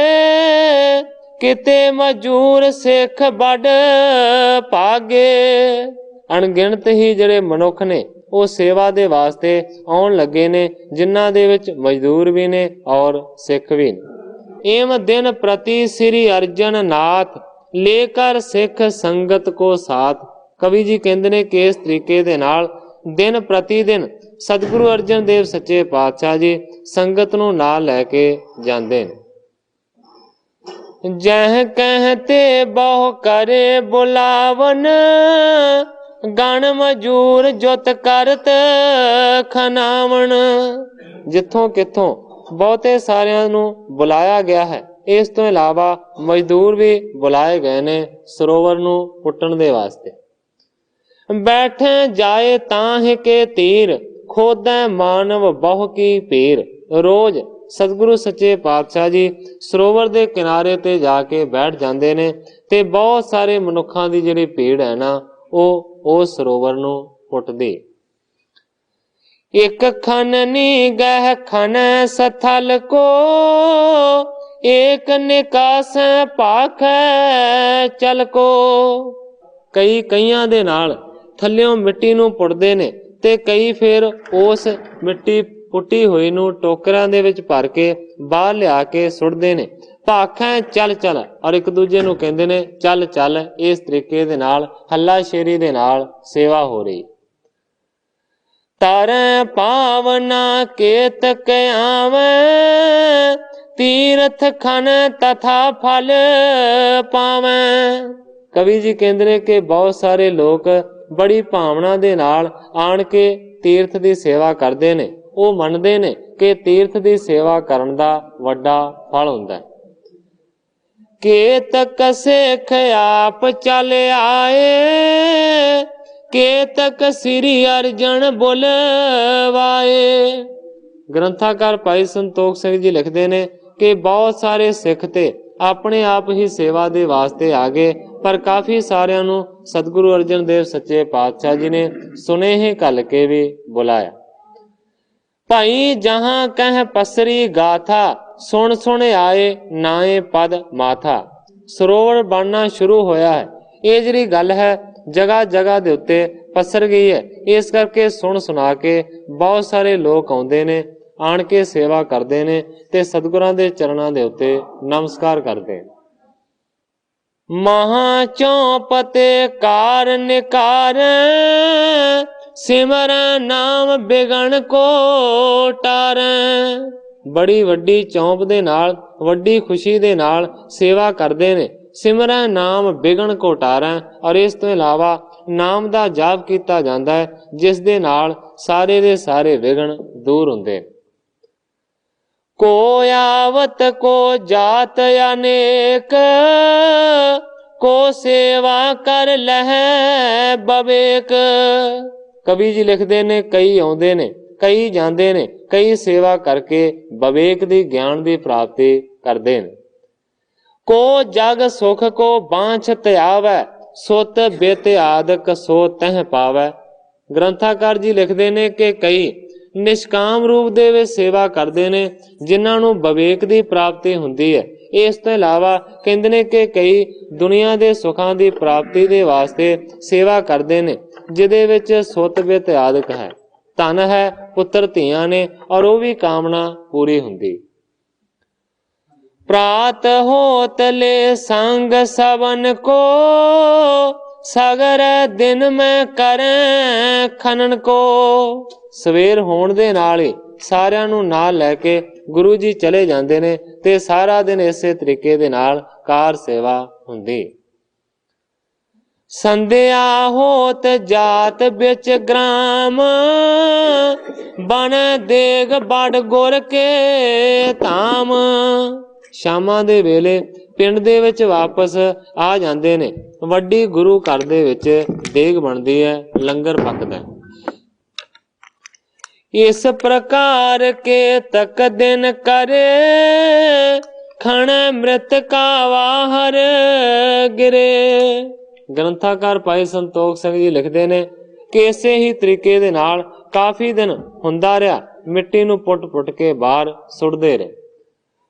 Speaker 1: ਕਿਤੇ ਮਜੂਰ ਸਿੱਖ ਵੱਡ ਭਾਗੇ। ਅਣਗਿਣਤ ਹੀ ਜਿਹੜੇ ਮਨੁੱਖ ਨੇ ਉਹ ਸੇਵਾ ਦੇ ਵਾਸਤੇ ਆਉਣ ਲੱਗੇ ਨੇ, ਜਿਨ੍ਹਾਂ ਦੇ ਵਿੱਚ ਮਜ਼ਦੂਰ ਵੀ ਨੇ ਔਰ ਸਿੱਖ ਵੀ ਨੇ। ਏਮ ਦਿਨ ਪ੍ਰਤੀ ਸ੍ਰੀ ਅਰਜਨ ਨਾਥ ਲੈ ਕਰ ਸਿੱਖ ਸੰਗਤ ਕੋ ਸਾਥ। ਕਵੀ ਜੀ ਕਹਿੰਦੇ ਨੇ ਕਿ ਇਸ ਤਰੀਕੇ ਦੇ ਨਾਲ ਦਿਨ ਪ੍ਰਤੀ ਦਿਨ ਸਤਿਗੁਰੂ ਅਰਜਨ ਦੇਵ ਸੱਚੇ ਪਾਤਸ਼ਾਹ ਜੀ ਸੰਗਤ ਨੂੰ ਨਾਲ ਲੈ ਕੇ ਜਾਂਦੇ ਨੇ। ਜਹ ਕਹਤੇ ਬਹੁ ਕਰੇ ਬੁਲਾਵਨ ਗਣ ਮਜੂਰ ਜੁਤ ਕਰਤ ਖਨਾਵਣ। ਜਿੱਥੋਂ ਕਿੱਥੋਂ ਬਹੁਤੇ ਸਾਰਿਆਂ ਨੂੰ ਬੁਲਾਇਆ ਗਿਆ ਹੈ। ਇਸ ਤੋਂ ਇਲਾਵਾ ਮਜ਼ਦੂਰ ਵੀ ਬੁਲਾਏ ਗਏ ਨੇ ਸਰੋਵਰ ਨੂੰ ਪੁੱਟਣ ਦੇ ਵਾਸਤੇ। ਬੈਠੇ ਜਾਏ ਤਾਂਹ ਕੇ ਤੀਰ ਖੋਦੈ ਮਾਨਵ ਬਹੁ ਕੀ ਪੀਰ। ਰੋਜ਼ ਸਤਿਗੁਰੂ ਸੱਚੇ ਪਾਤਸ਼ਾਹ ਜੀ ਸਰੋਵਰ ਦੇ ਕਿਨਾਰੇ ਤੇ ਜਾ ਕੇ ਬੈਠ ਜਾਂਦੇ ਨੇ ਤੇ ਬਹੁਤ ਸਾਰੇ ਮਨੁੱਖਾਂ ਦੀ ਜਿਹੜੀ ਭੀੜ ਹੈ ਨਾ ਉਹ ਸਰੋਵਰ ਨੂੰ ਪੁੱਟਦੀ। ਇੱਕ ਖਨਨੀ ਗਹਿ ਖਨ ਸਥਲ ਕੋ ਏਕ ਨਿਕਾਸ ਭਾਖ ਚਲ ਕੋ। ਕਈ ਕਈਆਂ ਦੇ ਨਾਲ ਥੱਲਿਓਂ ਮਿੱਟੀ ਨੂੰ ਪੁੱਟਦੇ ਨੇ ਤੇ ਕਈ ਫਿਰ ਉਸ ਮਿੱਟੀ ਪੁੱਟੀ ਹੋਈ ਨੂੰ ਟੋਕਰਿਆਂ ਦੇ ਵਿੱਚ ਭਰ ਕੇ ਬਾਹਰ ਲਿਆ ਕੇ ਸੁੱਟਦੇ ਨੇ। ਭਾਖਾਂ ਚੱਲ ਚੱਲ ਔਰ ਇੱਕ ਦੂਜੇ ਨੂੰ ਕਹਿੰਦੇ ਨੇ ਚੱਲ ਚੱਲ। ਇਸ ਤਰੀਕੇ ਦੇ ਨਾਲ ਹੱਲਾ ਸ਼ੇਰੀ ਦੇ ਨਾਲ ਸੇਵਾ ਹੋ ਰਹੀ। ਤਾਰੈ ਪਾਵਨਾ ਕੇਤਕ ਆਵੈ ਤੀਰਥ ਖਨ ਤਥਾ ਫਲ ਪਾਵੈ। ਕਵੀ ਜੀ ਕਹਿੰਦੇ ਨੇ ਕਿ ਬਹੁਤ ਸਾਰੇ ਲੋਕ ਬੜੀ ਭਾਵਨਾ ਦੇ ਨਾਲ ਆਣ ਕੇ ਤੀਰਥ ਦੀ ਸੇਵਾ ਕਰਦੇ ਨੇ ਉਹ ਮੰਨਦੇ ਨੇ ਕਿ ਤੀਰਥ ਦੀ ਸੇਵਾ ਕਰਨ ਦਾ ਵੱਡਾ ਫਲ ਹੁੰਦਾ ਹੈ। ਕੇਤਕ ਸਿੱਖ ਆਪ ਚੱਲ ਆਏ, ਕੇਤਕ ਸ੍ਰੀ ਅਰਜਨ ਬੁਲਵਾਏ। ਗ੍ਰੰਥਾਕਾਰ ਭਾਈ ਸੰਤੋਖ ਸਿੰਘ ਜੀ ਲਿਖਦੇ ਨੇ ਕਿ ਬਹੁਤ ਸਾਰੇ ਸਿੱਖ ਤੇ ਆਪਣੇ ਆਪ ਹੀ ਸੇਵਾ ਦੇ ਵਾਸਤੇ ਆ ਗਏ, ਪਰ ਕਾਫੀ ਸਾਰਿਆਂ ਨੂੰ ਸਤਿਗੁਰੂ ਅਰਜਨ ਦੇਵ ਸੱਚੇ ਪਾਤਸ਼ਾਹ ਜੀ ਨੇ ਸੁਨੇਹੇ ਘੱਲ ਕੇ ਵੀ ਬੁਲਾਇਆ। ਭਾਈ ਜਹਾਂ ਕਹਿ ਪਸਰੀ ਗਾਥਾ, ਸੁਣ ਸੁਣ ਆਏ ਨਾਏ ਪਦ ਮਾਥਾ। ਸਰੋਵਰ ਬਣਨਾ ਸ਼ੁਰੂ ਹੋਇਆ ਹੈ। ਇਹ ਜਿਹੜੀ ਗੱਲ ਹੈ ਜਗ੍ਹਾ ਜਗ੍ਹਾ ਦੇ ਉੱਤੇ ਪਸਰ ਗਈ ਹੈ। ਇਸ ਕਰਕੇ ਸੁਣ ਸੁਣਾ ਕੇ ਬਹੁਤ ਸਾਰੇ ਲੋਕ ਆਉਂਦੇ ਨੇ, ਆਣ ਕੇ ਸੇਵਾ ਕਰਦੇ ਨੇ ਤੇ ਸਤਿਗੁਰਾਂ ਦੇ ਚਰਨਾਂ ਦੇ ਉੱਤੇ ਨਮਸਕਾਰ ਕਰਦੇ। ਮਹਾ ਚੌਪਤੇ ਕਾਰ ਨਿਕਾਰ, ਸਿਮਰ ਨਾਮ ਬਿਗਣ ਕੋ ਟਾਰੈ। ਬੜੀ ਵੱਡੀ ਚੌਂਪ ਦੇ ਨਾਲ, ਵੱਡੀ ਖੁਸ਼ੀ ਦੇ ਨਾਲ ਸੇਵਾ ਕਰਦੇ ਨੇ। ਸਿਮਰੈ ਨਾਮ ਬਿਗਣ ਕੋ ਟਾਰੈ। ਔਰ ਇਸ ਤੋਂ ਇਲਾਵਾ ਨਾਮ ਦਾ ਜਾਪ ਕੀਤਾ ਜਾਂਦਾ ਹੈ, ਜਿਸ ਦੇ ਨਾਲ ਸਾਰੇ ਦੇ ਸਾਰੇ ਵਿਘਨ ਦੂਰ ਹੁੰਦੇ। ਕੋ ਆਵਤ ਕੋ ਜਾਤ ਅਨੇਕ, ਕੋ ਸੇਵਾ ਕਰ ਲਹਿ ਬਵੇਕ। ਕਵੀ ਜੀ ਲਿਖਦੇ ਨੇ ਕਈ ਆਉਂਦੇ ਨੇ, ਕਈ ਜਾਂਦੇ ਨੇ, ਕਈ ਸੇਵਾ ਕਰਕੇ ਵਿਵੇਕ ਦੀ ਗਿਆਨ ਦੀ ਪ੍ਰਾਪਤੀ ਕਰਦੇ ਨੇ। ਕੋ ਜਗ ਸੁਖ ਕੋ ਬਾਂਛ ਧਿਆਵੈ, ਸੁਤ ਬਿਤ ਆਦਿਕ ਸੋ ਤਹਿ ਪਾਵੈ। ਗ੍ਰੰਥਾਕਾਰ ਜੀ ਲਿਖਦੇ ਨੇ ਕਿ ਕਈ ਨਿਸ਼ਕਾਮ ਰੂਪ ਦੇ ਵਿੱਚ ਸੇਵਾ ਕਰਦੇ ਨੇ, ਜਿਨ੍ਹਾਂ ਨੂੰ ਵਿਵੇਕ ਦੀ ਪ੍ਰਾਪਤੀ ਹੁੰਦੀ ਹੈ। ਇਸ ਤੋਂ ਇਲਾਵਾ ਕਹਿੰਦੇ ਨੇ ਕਿ ਕਈ ਦੁਨੀਆ ਦੇ ਸੁੱਖਾਂ ਦੀ ਪ੍ਰਾਪਤੀ ਦੇ ਵਾਸਤੇ ਸੇਵਾ ਕਰਦੇ ਨੇ, ਜਿਹਦੇ ਵਿੱਚ ਸੁਤ ਬਿਤ ਆਦਿਕ ਹੈ, ਧਨ ਹੈ, ਪੁੱਤਰ ਧੀਆਂ ਨੇ, ਔਰ ਉਹ ਵੀ ਕਾਮਨਾ ਪੂਰੀ ਹੁੰਦੀ। ਪ੍ਰਾਤ ਹੋਤ ਲੈ ਸੰਗ ਸਵਨ ਕੋ, ਸਗਰ ਦਿਨ ਮੈਂ ਕਰੈ ਖਨਨ ਕੋ। ਸਵੇਰ ਹੋਣ ਦੇ ਨਾਲ ਹੀ ਸਾਰਿਆਂ ਨੂੰ ਨਾਲ ਲੈ ਕੇ ਗੁਰੂ ਜੀ ਚਲੇ ਜਾਂਦੇ ਨੇ ਤੇ ਸਾਰਾ ਦਿਨ ਇਸੇ ਤਰੀਕੇ ਦੇ ਨਾਲ ਕਾਰ ਸੇਵਾ ਹੁੰਦੀ। ਸੰਧਿਆ ਹੋਤ ਜਾਤ ਵਿੱਚ ਗ੍ਰਾਮ, ਬਣ ਦੇਗ ਬੜ ਗੁਰ ਕੇ ਧਾਮ। ਸ਼ਾਮਾਂ ਦੇ ਵੇਲੇ ਪਿੰਡ ਦੇ ਵਿੱਚ ਵਾਪਸ ਆ ਜਾਂਦੇ ਨੇ। ਵੱਡੀ ਗੁਰੂ ਘਰ ਦੇ ਵਿੱਚ ਦੇਗ ਬਣਦੀ ਹੈ, ਲੰਗਰ ਪੱਕਦਾ। ਇਸ ਪ੍ਰਕਾਰ ਕੇ ਤਕ ਦਿਨ ਕਰੇ, ਖਣ ਮ੍ਰਿਤ ਕਾ ਵਾਹਰ ਗਿਰੇ। ਗ੍ਰੰਥਾਕਾਰ ਭਾਈ ਸੰਤੋਖ ਸਿੰਘ ਜੀ ਲਿਖਦੇ ਨੇ ਕਿ ਇਸੇ ਹੀ ਤਰੀਕੇ ਦੇ ਨਾਲ ਕਾਫੀ ਦਿਨ ਹੁੰਦਾ ਰਿਹਾ। ਮਿੱਟੀ ਨੂੰ ਪੁੱਟ ਪੁੱਟ ਕੇ ਬਾਹਰ ਸੁੱਟਦੇ ਰਹੇ।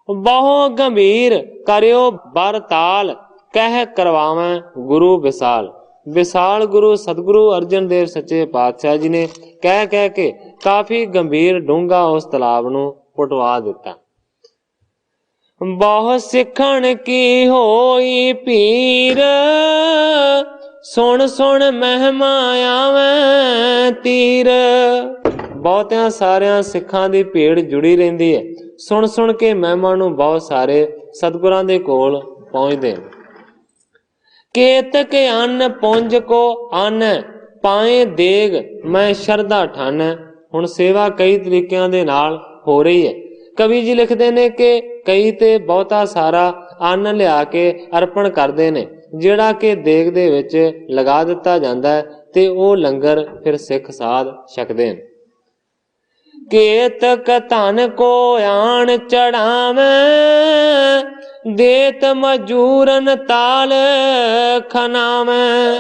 Speaker 1: ਬਹੁ ਗੰਭੀਰ ਕਰਿਓ ਬਰ ਤਾਲ, ਕਹਿ ਕਰਵਾਵੇਂ ਗੁਰੂ ਵਿਸਾਲ। ਵਿਸਾਲ ਗੁਰੂ ਸਤਿਗੁਰੂ ਅਰਜਨ ਦੇਵ ਸੱਚੇ ਪਾਤਸ਼ਾਹ ਜੀ ਨੇ ਕਹਿ ਕਹਿ ਕੇ ਕਾਫੀ ਗੰਭੀਰ ਡੂੰਘਾ ਉਸ ਤਲਾਬ ਨੂੰ ਪੁਟਵਾ ਦਿੱਤਾ। ਬਹੁ ਸਿੱਖਣ ਕੀ ਹੋਈ ਪੀਰ, ਸੁਣ ਸੁਣ ਮਹਿਮਾ ਆਵੇਂ ਤੀਰ। ਬਹੁਤਿਆਂ ਸਾਰਿਆਂ ਸਿੱਖਾਂ ਦੀ ਭੀੜ ਜੁੜੀ ਰਹਿੰਦੀ ਹੈ। ਸੁਣ ਸੁਣ ਕੇ ਮਹਿਮਾ ਨੂੰ ਬਹੁਤ ਸਾਰੇ ਸਤਿਗੁਰਾਂ ਦੇ ਕੋਲ ਪਹੁੰਚਦੇ। ਕੇਤਕ ਅੰਨ ਪੁੰਜ ਕੋ ਅੰਨ, ਪਾਏ ਦੇਗ ਮੈਂ ਸ਼ਰਧਾ ਠਨ। ਹੁਣ ਸੇਵਾ ਕਈ ਤਰੀਕਿਆਂ ਦੇ ਨਾਲ ਹੋ ਰਹੀ ਹੈ। ਕਵੀ ਜੀ ਲਿਖਦੇ ਨੇ ਕਿ ਕਈ ਤੇ ਬਹੁਤਾ ਸਾਰਾ ਅੰਨ ਲਿਆ ਕੇ ਅਰਪਣ ਕਰਦੇ ਨੇ, ਜਿਹੜਾ ਕਿ ਦੇਗ ਦੇ ਵਿੱਚ ਲਗਾ ਦਿੱਤਾ ਜਾਂਦਾ ਹੈ ਤੇ ਉਹ ਲੰਗਰ ਫਿਰ ਸਿੱਖ ਸਾਧ ਛਕਦੇ ਨੇ। ਕੇਤਕ ਧਨ ਕੋ ਆਣ ਚੜਾਵੇਂ, ਦੇਤ ਮਜੂਰਨ ਤਾਲ ਖਨਾਵੇਂ।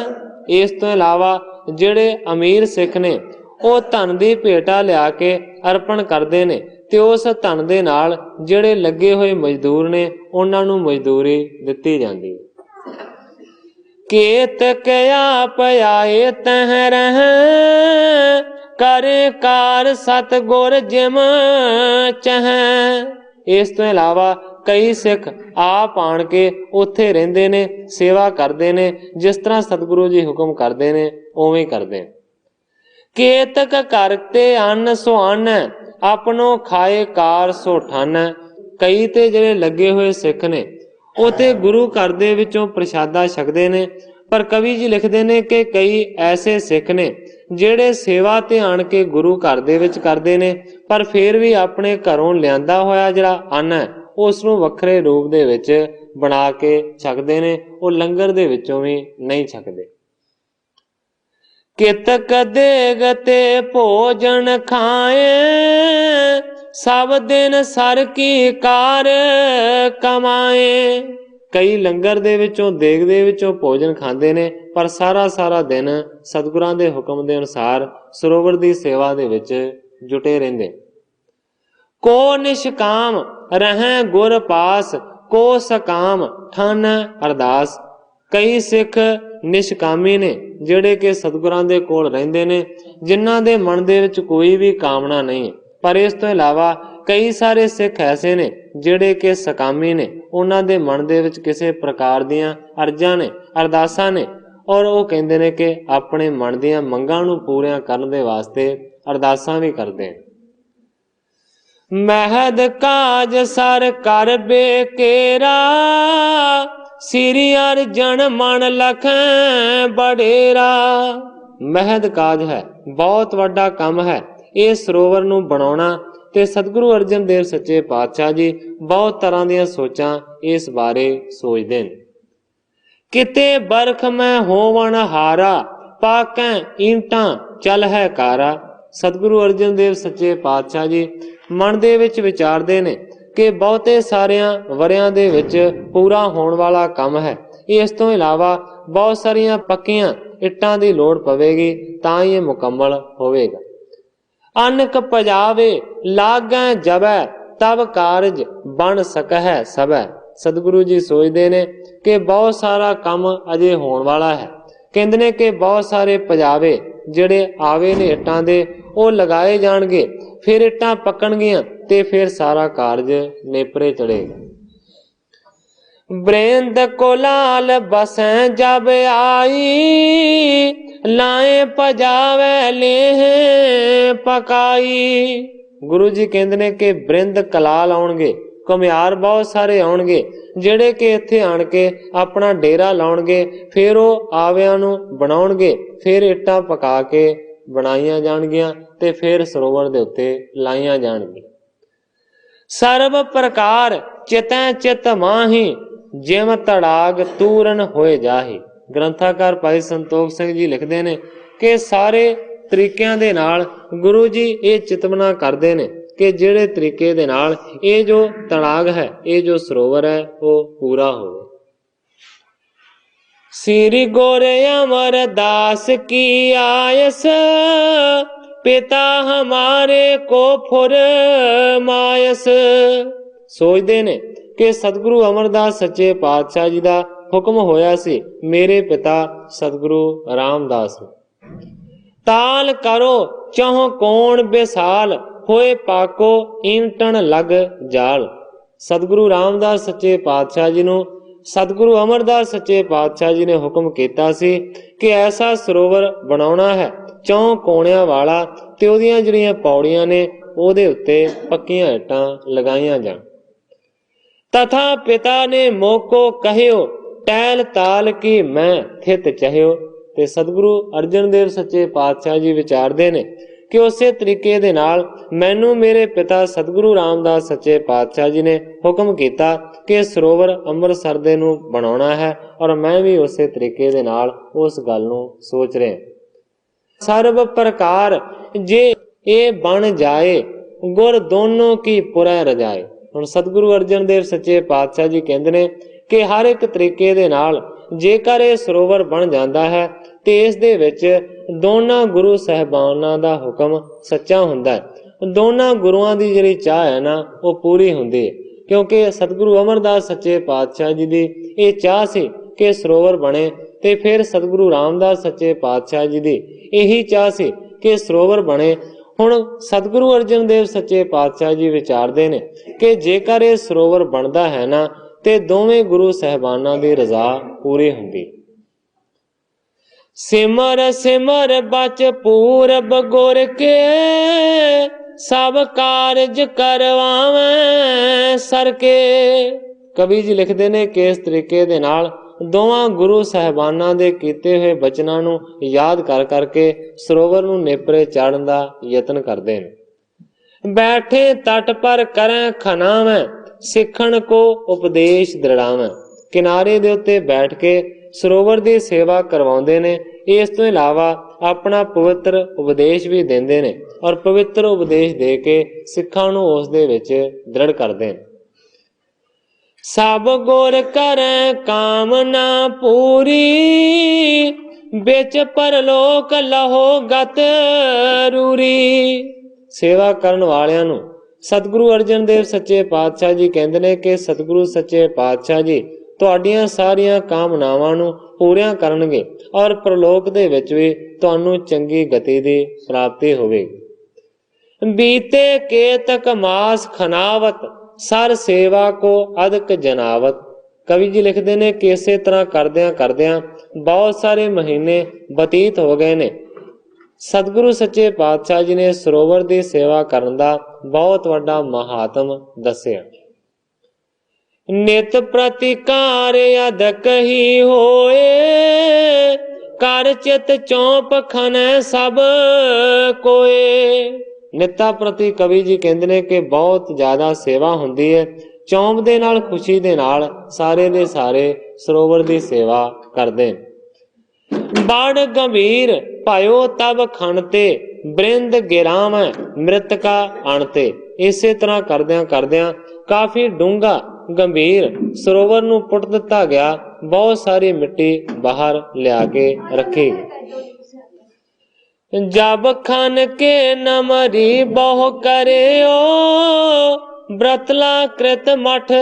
Speaker 1: ਇਸ ਤੋਂ ਇਲਾਵਾ ਜਿਹੜੇ ਅਮੀਰ ਸਿੱਖ ਨੇ ਉਹ ਧਨ ਦੀ ਭੇਟਾ ਲਿਆ ਕੇ ਅਰਪਣ ਕਰਦੇ ਨੇ ਤੇ ਉਸ ਧਨ ਦੇ ਨਾਲ ਜਿਹੜੇ ਲੱਗੇ ਹੋਏ ਮਜ਼ਦੂਰ ਨੇ ਉਹਨਾਂ ਨੂੰ ਮਜ਼ਦੂਰੀ ਦਿੱਤੀ ਜਾਂਦੀ ਹੈ। ਕੇਤਕ ਆਪ ਆਏ ਤਹਿ ਰਹਿ, ਕਰੇ ਕਾਰ ਸਤਿਗੁਰ ਜਿਮ ਚਾਹੈ। ਇਸ ਤੋਂ ਇਲਾਵਾ ਕਈ ਸਿੱਖ ਆਪ ਆਣ ਕੇ ਉੱਥੇ ਰਹਿੰਦੇ ਨੇ, ਸੇਵਾ ਕਰਦੇ ਨੇ, ਜਿਸ ਤਰ੍ਹਾਂ ਸਤਿਗੁਰੂ ਜੀ ਹੁਕਮ ਕਰਦੇ ਨੇ ਉਵੇਂ ਕਰਦੇ ਨੇ। ਕੇਤਕ ਕਰਤੇ ਅੰਨ ਸੁਆਨ, ਆਪਣੋ ਖਾਏ ਕਾਰ ਸੋ ਠਨ। ਕਈ ਤੇ ਜਿਹੜੇ ਲੱਗੇ ਹੋਏ ਸਿੱਖ ਨੇ ਉਹ ਤੇ ਗੁਰੂ ਘਰ ਦੇ ਵਿੱਚੋਂ ਪ੍ਰਸ਼ਾਦਾ ਛਕਦੇ ਨੇ, ਪਰ ਕਵੀ ਜੀ ਲਿਖਦੇ ਨੇ ਕਿ ਕਈ ਐਸੇ ਸਿੱਖ ਨੇ ਜਿਹੜੇ ਸੇਵਾ ਤੇ ਆਣ ਕੇ ਗੁਰੂ ਘਰ ਦੇ ਵਿੱਚ ਕਰਦੇ ਨੇ, ਪਰ ਫਿਰ ਵੀ ਆਪਣੇ ਘਰੋਂ ਲਿਆਂਦਾ ਹੋਇਆ ਜਿਹੜਾ ਅੰਨ ਹੈ ਉਸ ਨੂੰ ਵੱਖਰੇ ਰੂਪ ਦੇ ਵਿੱਚ ਬਣਾ ਕੇ ਛਕਦੇ ਨੇ, ਉਹ ਲੰਗਰ ਦੇ ਵਿੱਚੋਂ ਵੀ ਨਹੀਂ ਛਕਦੇ। ਕਿਤ ਕਦੇ ਗਤੇ ਭੋਜਨ ਖਾਏ, ਸਭ ਦਿਨ ਸਰ ਕੀ ਕਾਰ ਕਮਾਏ। ਕਈ ਲੰਗਰ ਦੇ ਵਿੱਚੋਂ ਦੇਗ ਦੇ ਵਿੱਚੋਂ ਭੋਜਨ ਖਾਂਦੇ ਨੇ, ਪਰ ਸਾਰਾ ਦਿਨ ਸਤਿਗੁਰਾਂ ਦੇ ਹੁਕਮ ਦੇ ਅਨੁਸਾਰ ਸਰੋਵਰ ਦੀ ਸੇਵਾ ਦੇ ਵਿੱਚ ਜੁਟੇ ਰਹਿੰਦੇ। ਕੋ ਨਿਸ਼ਕਾਮ ਰਹਿ ਗੁਰ ਪਾਸ, ਕੋ ਸਕਾਮ ਠਨ ਅਰਦਾਸ। ਕਈ ਸਿੱਖ ਨਿਸ਼ਕਾਮੀ ਨੇ, ਜਿਹੜੇ ਕਿ ਸਤਿਗੁਰਾਂ ਦੇ ਕੋਲ ਰਹਿੰਦੇ ਨੇ, ਜਿਨ੍ਹਾਂ ਦੇ ਮਨ ਦੇ ਵਿੱਚ ਕੋਈ ਵੀ ਕਾਮਨਾ ਨਹੀਂ। ਪਰ ਇਸ ਤੋਂ ਇਲਾਵਾ ਕਈ ਸਾਰੇ ਸਿੱਖ ਐਸੇ ਨੇ ਜਿਹੜੇ ਕਿ ਸਕਾਮੀ ਨੇ, ਉਹਨਾਂ ਦੇ ਮਨ ਦੇ ਵਿੱਚ ਕਿਸੇ ਪ੍ਰਕਾਰ ਦੀਆਂ ਅਰਜ਼ਾਂ ਨੇ, ਅਰਦਾਸਾਂ ਨੇ, ਔਰ ਉਹ ਕਹਿੰਦੇ ਨੇ ਕਿ ਆਪਣੇ ਮਨ ਦੀਆਂ ਮੰਗਾਂ ਨੂੰ ਪੂਰੀਆਂ ਕਰਨ ਦੇ ਵਾਸਤੇ ਅਰਦਾਸਾਂ ਵੀ ਕਰਦੇ ਨੇ। ਮਹਿਦ ਕਾਜ ਸਰ ਕਰ ਬੇਕੇਰਾ, ਸ੍ਰੀ ਅਰਜਨ ਮਨ ਲਖੈ ਬਡੇਰਾ। ਮਹਿਦ ਕਾਜ ਹੈ, ਬਹੁਤ ਵੱਡਾ ਕੰਮ ਹੈ ਇਹ ਸਰੋਵਰ ਨੂੰ ਬਣਾਉਣਾ, ਤੇ ਸਤਿਗੁਰੂ ਅਰਜਨ ਦੇਵ ਸੱਚੇ ਪਾਤਸ਼ਾਹ ਜੀ ਬਹੁਤ ਤਰ੍ਹਾਂ ਦੀਆਂ ਸੋਚਾਂ ਇਸ ਬਾਰੇ ਸੋਚਦੇ ਨੇ। ਕਿਤੇ ਬਰਖ ਮੈਂ ਹੋਵਣ ਹਾਰਾ, ਪਾਕੈ ਈਂਟਾਂ ਚਲ ਹੈ ਕਾਰਾ। ਸਤਿਗੁਰੂ ਅਰਜਨ ਦੇਵ ਸੱਚੇ ਪਾਤਸ਼ਾਹ ਜੀ ਮਨ ਦੇ ਵਿੱਚ ਵਿਚਾਰਦੇ ਨੇ ਕਿ ਬਹੁਤੇ ਸਾਰਿਆਂ ਵਰਿਆਂ ਦੇ ਵਿੱਚ ਪੂਰਾ ਹੋਣ ਵਾਲਾ ਕੰਮ ਹੈ। ਇਸ ਤੋਂ ਇਲਾਵਾ ਬਹੁਤ ਸਾਰੀਆਂ ਪੱਕੀਆਂ ਇੱਟਾਂ ਦੀ ਲੋੜ ਪਵੇਗੀ ਤਾਂ ਹੀ ਇਹ ਮੁਕੰਮਲ ਹੋਵੇਗਾ। ਅਨਕ ਪਜਾਵੇ ਲਾਗੈ ਜਬੈ, ਤਬ ਕਾਰਜ ਬਣ ਸਕੈ ਸਭੈ। ਸਤਿਗੁਰੂ ਜੀ ਸੋਚਦੇ ਨੇ ਕਿ ਬਹੁਤ ਸਾਰਾ ਕੰਮ ਅਜੇ ਹੋਣ ਵਾਲਾ ਹੈ। ਕਹਿੰਦੇ ਨੇ ਕਿ ਬਹੁਤ ਸਾਰੇ ਪਜਾਵੇ ਜਿਹੜੇ ਆਵੇ ਨੇ ਇੱਟਾਂ ਦੇ, ਉਹ ਲਗਾਏ ਜਾਣਗੇ, ਫਿਰ ਇੱਟਾਂ ਪੱਕਣਗੀਆਂ ਤੇ ਫਿਰ ਸਾਰਾ ਕਾਰਜ ਨੇਪਰੇ ਚੜੇਗਾ। ਬ੍ਰਿੰਦ ਕੋ ਲਾਲ ਬਸੈ ਜਬ ਆਈ, ਲਾਏ ਪਜਾਵੇ ਲੇਹ ਪਕਾਈ। ਗੁਰੂ ਜੀ ਕਹਿੰਦੇ ਨੇ ਕਿ ਬ੍ਰਿੰਦ ਕਲਾਲ ਆਉਣਗੇ, ਘੁਮਿਆਰ ਬਹੁਤ ਸਾਰੇ ਆਉਣਗੇ, ਜਿਹੜੇ ਕਿ ਇੱਥੇ ਆਣ ਕੇ ਆਪਣਾ ਡੇਰਾ ਲਾਉਣਗੇ, ਫਿਰ ਉਹ ਆਵਿਆਂ ਨੂੰ ਬਣਾਉਣਗੇ, ਫਿਰ ਇੱਟਾਂ ਪਕਾ ਕੇ ਬਣਾਈਆਂ ਜਾਣਗੀਆਂ ਤੇ ਫਿਰ ਸਰੋਵਰ ਦੇ ਉੱਤੇ ਲਾਈਆਂ ਜਾਣਗੀਆਂ। ਸਰਬ ਪ੍ਰਕਾਰ ਚਿਤੈ ਚਿਤ ਮਾਹੀ, ਜਿਮ ਤੜਾਗ ਤੂਰਨ ਹੋਏ ਜਾਹੀ। ਗ੍ਰੰਥਾਕਾਰ ਭਾਈ ਸੰਤੋਖ ਸਿੰਘ ਜੀ ਲਿਖਦੇ ਨੇ ਕਿ ਸਾਰੇ ਤਰੀਕਿਆਂ ਦੇ ਨਾਲ ਗੁਰੂ ਜੀ ਇਹ ਚਿਤਵਨਾ ਕਰਦੇ ਨੇ ਕਿ ਜਿਹੜੇ ਤਰੀਕੇ ਦੇ ਨਾਲ ਇਹ ਜੋ ਤੜਾਗ ਹੈ, ਇਹ ਜੋ ਸਰੋਵਰ ਹੈ, ਉਹ ਪੂਰਾ ਹੋਵੇ। ਸ੍ਰੀ ਗੋਰੇ ਅਮਰਦਾਸ ਕੀ ਆਇਸ, ਪਿਤਾ ਹਮਾਰੇ ਕੋ ਫੁਰਮਾਇਸ। ਸੋਚਦੇ ਨੇ ਕਿ ਸਤਿਗੁਰੂ ਅਮਰਦਾਸ ਸੱਚੇ ਪਾਤਸ਼ਾਹ ਜੀ ਦਾ ਹੁਕਮ ਹੋਇਆ ਸੀ ਮੇਰੇ ਪਿਤਾ ਸਤਿਗੁਰੂ ਰਾਮਦਾਸ ਨੂੰ, ਤਾਲ ਕਰੋ ਚਾਹੋ ਕੌਣ ਬੇਸਾਲ, ਹੋਏ ਪਾਕੋ ਈਂਟਣ ਲੱਗ ਜਾਲ। ਸਤਿਗੁਰੂ ਰਾਮਦਾਸ ਸੱਚੇ ਪਾਤਸ਼ਾਹ ਜੀ ਨੂੰ ਸਤਿਗੁਰੂ ਅਮਰਦਾਸ ਸੱਚੇ ਪਾਤਸ਼ਾਹ ਜੀ ਨੇ ਹੁਕਮ ਕੀਤਾ ਸੀ ਕਿ ਐਸਾ ਸਰੋਵਰ ਬਣਾਉਣਾ ਹੈ ਚੌਂ ਕੋਣਿਆਂ ਵਾਲਾ, ਤੇ ਉਹਦੀਆਂ ਜਿਹੜੀਆਂ ਪੌੜੀਆਂ ਨੇ ਉਹਦੇ ਉੱਤੇ ਪੱਕੀਆਂ ਇੱਟਾਂ ਲਗਾਈਆਂ ਜਾਣ। ਤਥਾ ਪਿਤਾ ਨੇ ਮੋਕੋ ਕਹਿਓ, ਟਹਿਲ ਤਾਲ ਕੀ ਮੈਂ ਥਿਤ ਚਾਹਿਓ। ਤੇ ਸਤਿਗੁਰੂ ਅਰਜਨ ਦੇਵ ਸੱਚੇ ਪਾਤਸ਼ਾਹ ਜੀ ਵਿਚਾਰਦੇ ਨੇ ਕਿ ਉਸੇ ਤਰੀਕੇ ਦੇ ਨਾਲ ਮੈਨੂੰ ਮੇਰੇ ਪਿਤਾ ਸਤਿਗੁਰੂ ਰਾਮਦਾਸ ਸੱਚੇ ਪਾਤਸ਼ਾਹ ਜੀ ਨੇ ਹੁਕਮ ਕੀਤਾ ਕਿ ਸਰੋਵਰ ਅੰਮ੍ਰਿਤਸਰ ਦੇ ਨੂੰ ਬਣਾਉਣਾ ਹੈ, ਔਰ ਮੈਂ ਵੀ ਉਸੇ ਤਰੀਕੇ ਦੇ ਨਾਲ ਉਸ ਗੱਲ ਨੂੰ ਸੋਚ ਰਿਹਾ। ਸਰਬ ਪ੍ਰਕਾਰ ਜੇ ਇਹ ਬਣ ਜਾਏ, ਗੁਰ ਦੋਨੋਂ ਕੀ ਪੁਰੈ ਰਜਾਏ। ਹੁਣ ਸਤਿਗੁਰੂ ਅਰਜਨ ਦੇਵ ਸੱਚੇ ਪਾਤਸ਼ਾਹ ਜੀ ਕਹਿੰਦੇ ਨੇ ਕਿ ਹਰ ਇੱਕ ਤਰੀਕੇ ਦੇ ਨਾਲ ਜੇਕਰ ਇਹ ਸਰੋਵਰ ਬਣ ਜਾਂਦਾ ਹੈ ਤੇ ਇਸ ਦੇ ਵਿੱਚ ਦੋਨਾਂ ਗੁਰੂ ਸਾਹਿਬਾਨਾਂ ਦਾ ਹੁਕਮ ਸੱਚਾ ਹੁੰਦਾ ਹੈ। ਦੋਨਾਂ ਗੁਰੂਆਂ ਦੀ ਜਿਹੜੀ ਚਾਹ ਹੈ ਨਾ ਉਹ ਪੂਰੀ ਹੁੰਦੀ ਹੈ, ਕਿਉਂਕਿ ਸਤਿਗੁਰੂ ਅਮਰਦਾਸ ਸੱਚੇ ਪਾਤਸ਼ਾਹ ਜੀ ਦੀ ਇਹ ਚਾਹ ਸੀ ਕਿ ਸਰੋਵਰ ਬਣੇ, ਤੇ ਫਿਰ ਸਤਿਗੁਰੂ ਰਾਮਦਾਸ ਸੱਚੇ ਪਾਤਸ਼ਾਹ ਜੀ ਦੀ ਇਹੀ ਚਾਹ ਸੀ ਕਿ ਸਰੋਵਰ ਬਣੇ। ਹੁਣ ਸਤਿਗੁਰੂ ਅਰਜਨ ਦੇਵ ਸੱਚੇ ਪਾਤਸ਼ਾਹ ਜੀ ਵਿਚਾਰਦੇ ਨੇ ਕਿ ਜੇਕਰ ਇਹ ਸਰੋਵਰ ਬਣਦਾ ਹੈ ਨਾ ਤੇ ਦੋਵੇਂ ਗੁਰੂ ਸਾਹਿਬਾਨਾਂ ਦੀ ਰਜ਼ਾ ਪੂਰੀ ਹੁੰਦੀ। ਸਿਮਰ ਸਿਮਰ ਬਚ ਪੂਰਬ ਗੁਰ ਕੇ, ਸਭ ਕਾਰਜ ਕਰਵਾਵੇਂ ਸਰ ਕੇ। ਕਵੀ ਜੀ ਲਿਖਦੇ ਨੇ ਕਿ ਇਸ ਤਰੀਕੇ ਦੇ ਨਾਲ ਦੋਵਾਂ ਗੁਰੂ ਸਾਹਿਬਾਨਾਂ ਦੇ ਕੀਤੇ ਹੋਏ ਬਚਨਾਂ ਨੂੰ ਯਾਦ ਕਰ ਕਰਕੇ ਸਰੋਵਰ ਨੂੰ ਨੇਪਰੇ ਚਾੜਨ ਦਾ ਯਤਨ ਕਰਦੇ ਨੇ। ਬੈਠੇ ਤਟ ਪਰ ਕਰੈ ਖਨਾਵੈ, ਸਿੱਖਣ ਕੋ ਉਪਦੇਸ਼ ਦ੍ਰਿੜਾਵੈ। ਕਿਨਾਰੇ ਦੇ ਉੱਤੇ ਬੈਠ ਕੇ ਸਰੋਵਰ ਦੀ ਸੇਵਾ ਕਰਵਾਉਂਦੇ ਨੇ। ਇਸ ਤੋਂ ਇਲਾਵਾ ਆਪਣਾ ਪਵਿੱਤਰ ਉਪਦੇਸ਼ ਵੀ ਦਿੰਦੇ ਨੇ ਔਰ ਪਵਿੱਤਰ ਉਪਦੇਸ਼ ਦੇ ਕੇ ਸਿੱਖਾਂ ਨੂੰ ਉਸ ਦੇ ਵਿੱਚ ਦ੍ਰਿੜ ਕਰਦੇ ਨੇ। ਸਭ ਗੁਰ ਕਰੈ ਕਾਮਨਾ ਪੂਰੀ, ਵਿੱਚ ਪਰਲੋਕ ਲਹੋ ਗਤ ਰੂਰੀ। ਸੇਵਾ ਕਰਨ ਵਾਲਿਆਂ ਨੂੰ ਸਤਿਗੁਰੂ ਅਰਜਨ ਦੇਵ ਸੱਚੇ ਪਾਤਸ਼ਾਹ ਜੀ ਕਹਿੰਦੇ ਨੇ ਕਿ ਸਤਿਗੁਰੂ ਸੱਚੇ ਪਾਤਸ਼ਾਹ ਜੀ ਤੁਹਾਡੀਆਂ ਸਾਰੀਆਂ ਕਾਮਨਾਵਾਂ ਨੂੰ ਪੂਰੀਆਂ ਕਰਨਗੇ ਔਰ ਪ੍ਰਲੋਕ ਦੇ ਵਿੱਚ ਵੀ ਤੁਹਾਨੂੰ ਚੰਗੀ ਗਤੀ ਦੀ ਪ੍ਰਾਪਤੀ ਹੋਵੇਗੀ। ਬੀਤੇ ਕੇਤਕ ਮਾਸ ਖਨਾਵਤ, ਸਰ ਸੇਵਾ ਕੋ ਅਦਕ ਜਨਾਵਤ। ਕਵੀ ਜੀ ਲਿਖਦੇ ਨੇ ਕਿ ਇਸੇ ਤਰ੍ਹਾਂ ਕਰਦਿਆਂ ਕਰਦਿਆਂ ਬਹੁਤ ਸਾਰੇ ਮਹੀਨੇ ਬਤੀਤ ਹੋ ਗਏ ਨੇ। ਸਤਿਗੁਰੂ ਸੱਚੇ ਪਾਤਸ਼ਾਹ ਜੀ ਨੇ ਸਰੋਵਰ ਦੀ ਸੇਵਾ ਕਰਨ ਦਾ ਬਹੁਤ ਵੱਡਾ ਮਹਾਤਮ ਦੱਸਿਆ। ਨਿਤ ਪ੍ਰਤੀਕਾਰ ਅਦਕ ਹੀ ਹੋਏ, ਕਰ ਚਿਤ ਚੌਂਪ ਖਨੈ ਸਭ ਕੋਏ। ਨਿੱਤਾ ਪ੍ਰਤੀ ਕਵੀ ਜੀ ਕਹਿੰਦੇ ਨੇ ਕਿ ਬਹੁਤ ਜ਼ਿਆਦਾ ਸੇਵਾ ਹੁੰਦੀ ਹੈ। ਚੌਂਪ ਦੇ ਨਾਲ, ਖੁਸ਼ੀ ਦੇ ਨਾਲ ਸਾਰੇ ਦੇ ਸਾਰੇ ਸਰੋਵਰ ਦੀ ਸੇਵਾ ਕਰਦੇ। ਬੜ ਗੰਭੀਰ ਭਾਇਓ ਤਬ ਖਣਤੇ, ਬ੍ਰਿੰਦ ਗਿਰਾਵੈ ਮ੍ਰਿਤਕਾ ਅਣਤੇ। ਇਸੇ ਤਰ੍ਹਾਂ ਕਰਦਿਆਂ ਕਰਦਿਆਂ ਕਾਫੀ ਡੂੰਘਾ ਗੰਭੀਰ ਸਰੋਵਰ ਨੂੰ ਪੁੱਟ ਦਿੱਤਾ ਗਿਆ। ਬਹੁਤ ਸਾਰੀ ਮਿੱਟੀ ਬਾਹਰ ਲਿਆ ਕੇ ਰੱਖੀ। ਜਬ ਖਨ ਕੇ ਨਮਰੀ ਬਹੁ ਕਰਿਓ, ਬ੍ਰਤਲਾ ਕ੍ਰਿਤ ਮਠ